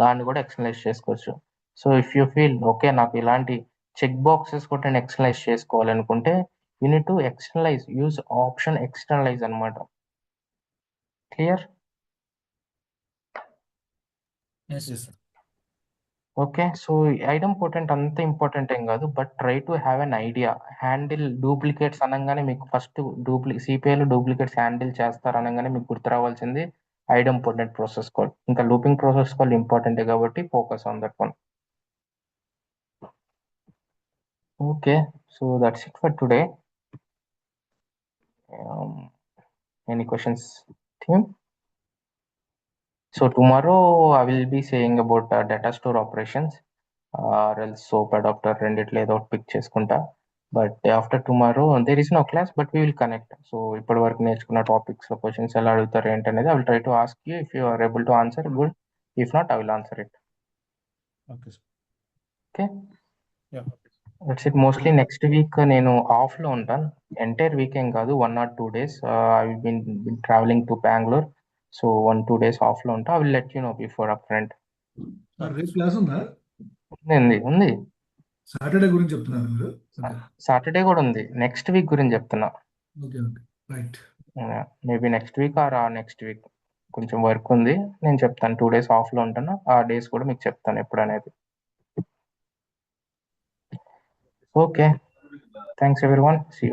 దాన్ని కూడా ఎక్స్టర్నలైజ్ చేసుకోవచ్చు. So if you feel okay నాకు ఇలాంటి చెక్ బాక్సెస్ కూడా నేను ఎక్స్టర్నలైజ్ చేసుకోవాలనుకుంటే you need to externalize, use option externalize అనమాట. Clear? Yes Yes, sir. Okay. So idempotent అంత ఇంపార్టెంట్ ఏం కాదు, but try to have an idea. Handle duplicates అనగానే మీకు ఫస్ట్ సిపిఐలో డూప్లికేట్స్ హ్యాండిల్ చేస్తారు అనగానే మీకు గుర్తు రావాల్సింది ఐడెంపోటెంట్ ప్రాసెస్ కాల్. ఇంకా లూపింగ్ ప్రాసెస్ కాల్ ఇంపార్టెంటే కాబట్టి focus on that one. Okay, so that's it for today. Any questions team? So tomorrow I will be saying about data store operations or else soap adapter రెండిట్లో ఏదో ఒకటి పిక్ చేసుకుంటా. But after tomorrow there is no class, but we will connect. So ఇప్పటి వరకు నేర్చుకున్న టాపిక్స్ క్వశ్చన్స్ ఎలా అడుగుతారు ఏంటనేది I will try to ask you. If you are able to answer good, if not I will answer it. Okay, sir. Okay, Yeah. That's it. Mostly next week నేను ఆఫ్లో ఉంటాను. ఎంటైర్ వీక్ ఏం కాదు, 1 or 2 days. I been travelling to Bengaluru. So 1-2 days ఆఫ్లో ఉంటా. I will let you know before up front. రేపు క్లాస్ ఉందా? ఉంది. సాటర్డే గురించి చెప్తున్నారు మీరు? ఓకే సాటర్డే కూడా ఉంది. నెక్స్ట్ వీక్ గురించి చెప్తున్నా. Okay okay right. Maybe next week or next week కొంచెం వర్క్ ఉంది, నేను చెప్తాను. 2 days ఆఫ్లో ఉంటాను. ఆ డేస్ కూడా మీకు చెప్తాను ఎప్పుడు అనేది. Okay, thanks everyone. See you.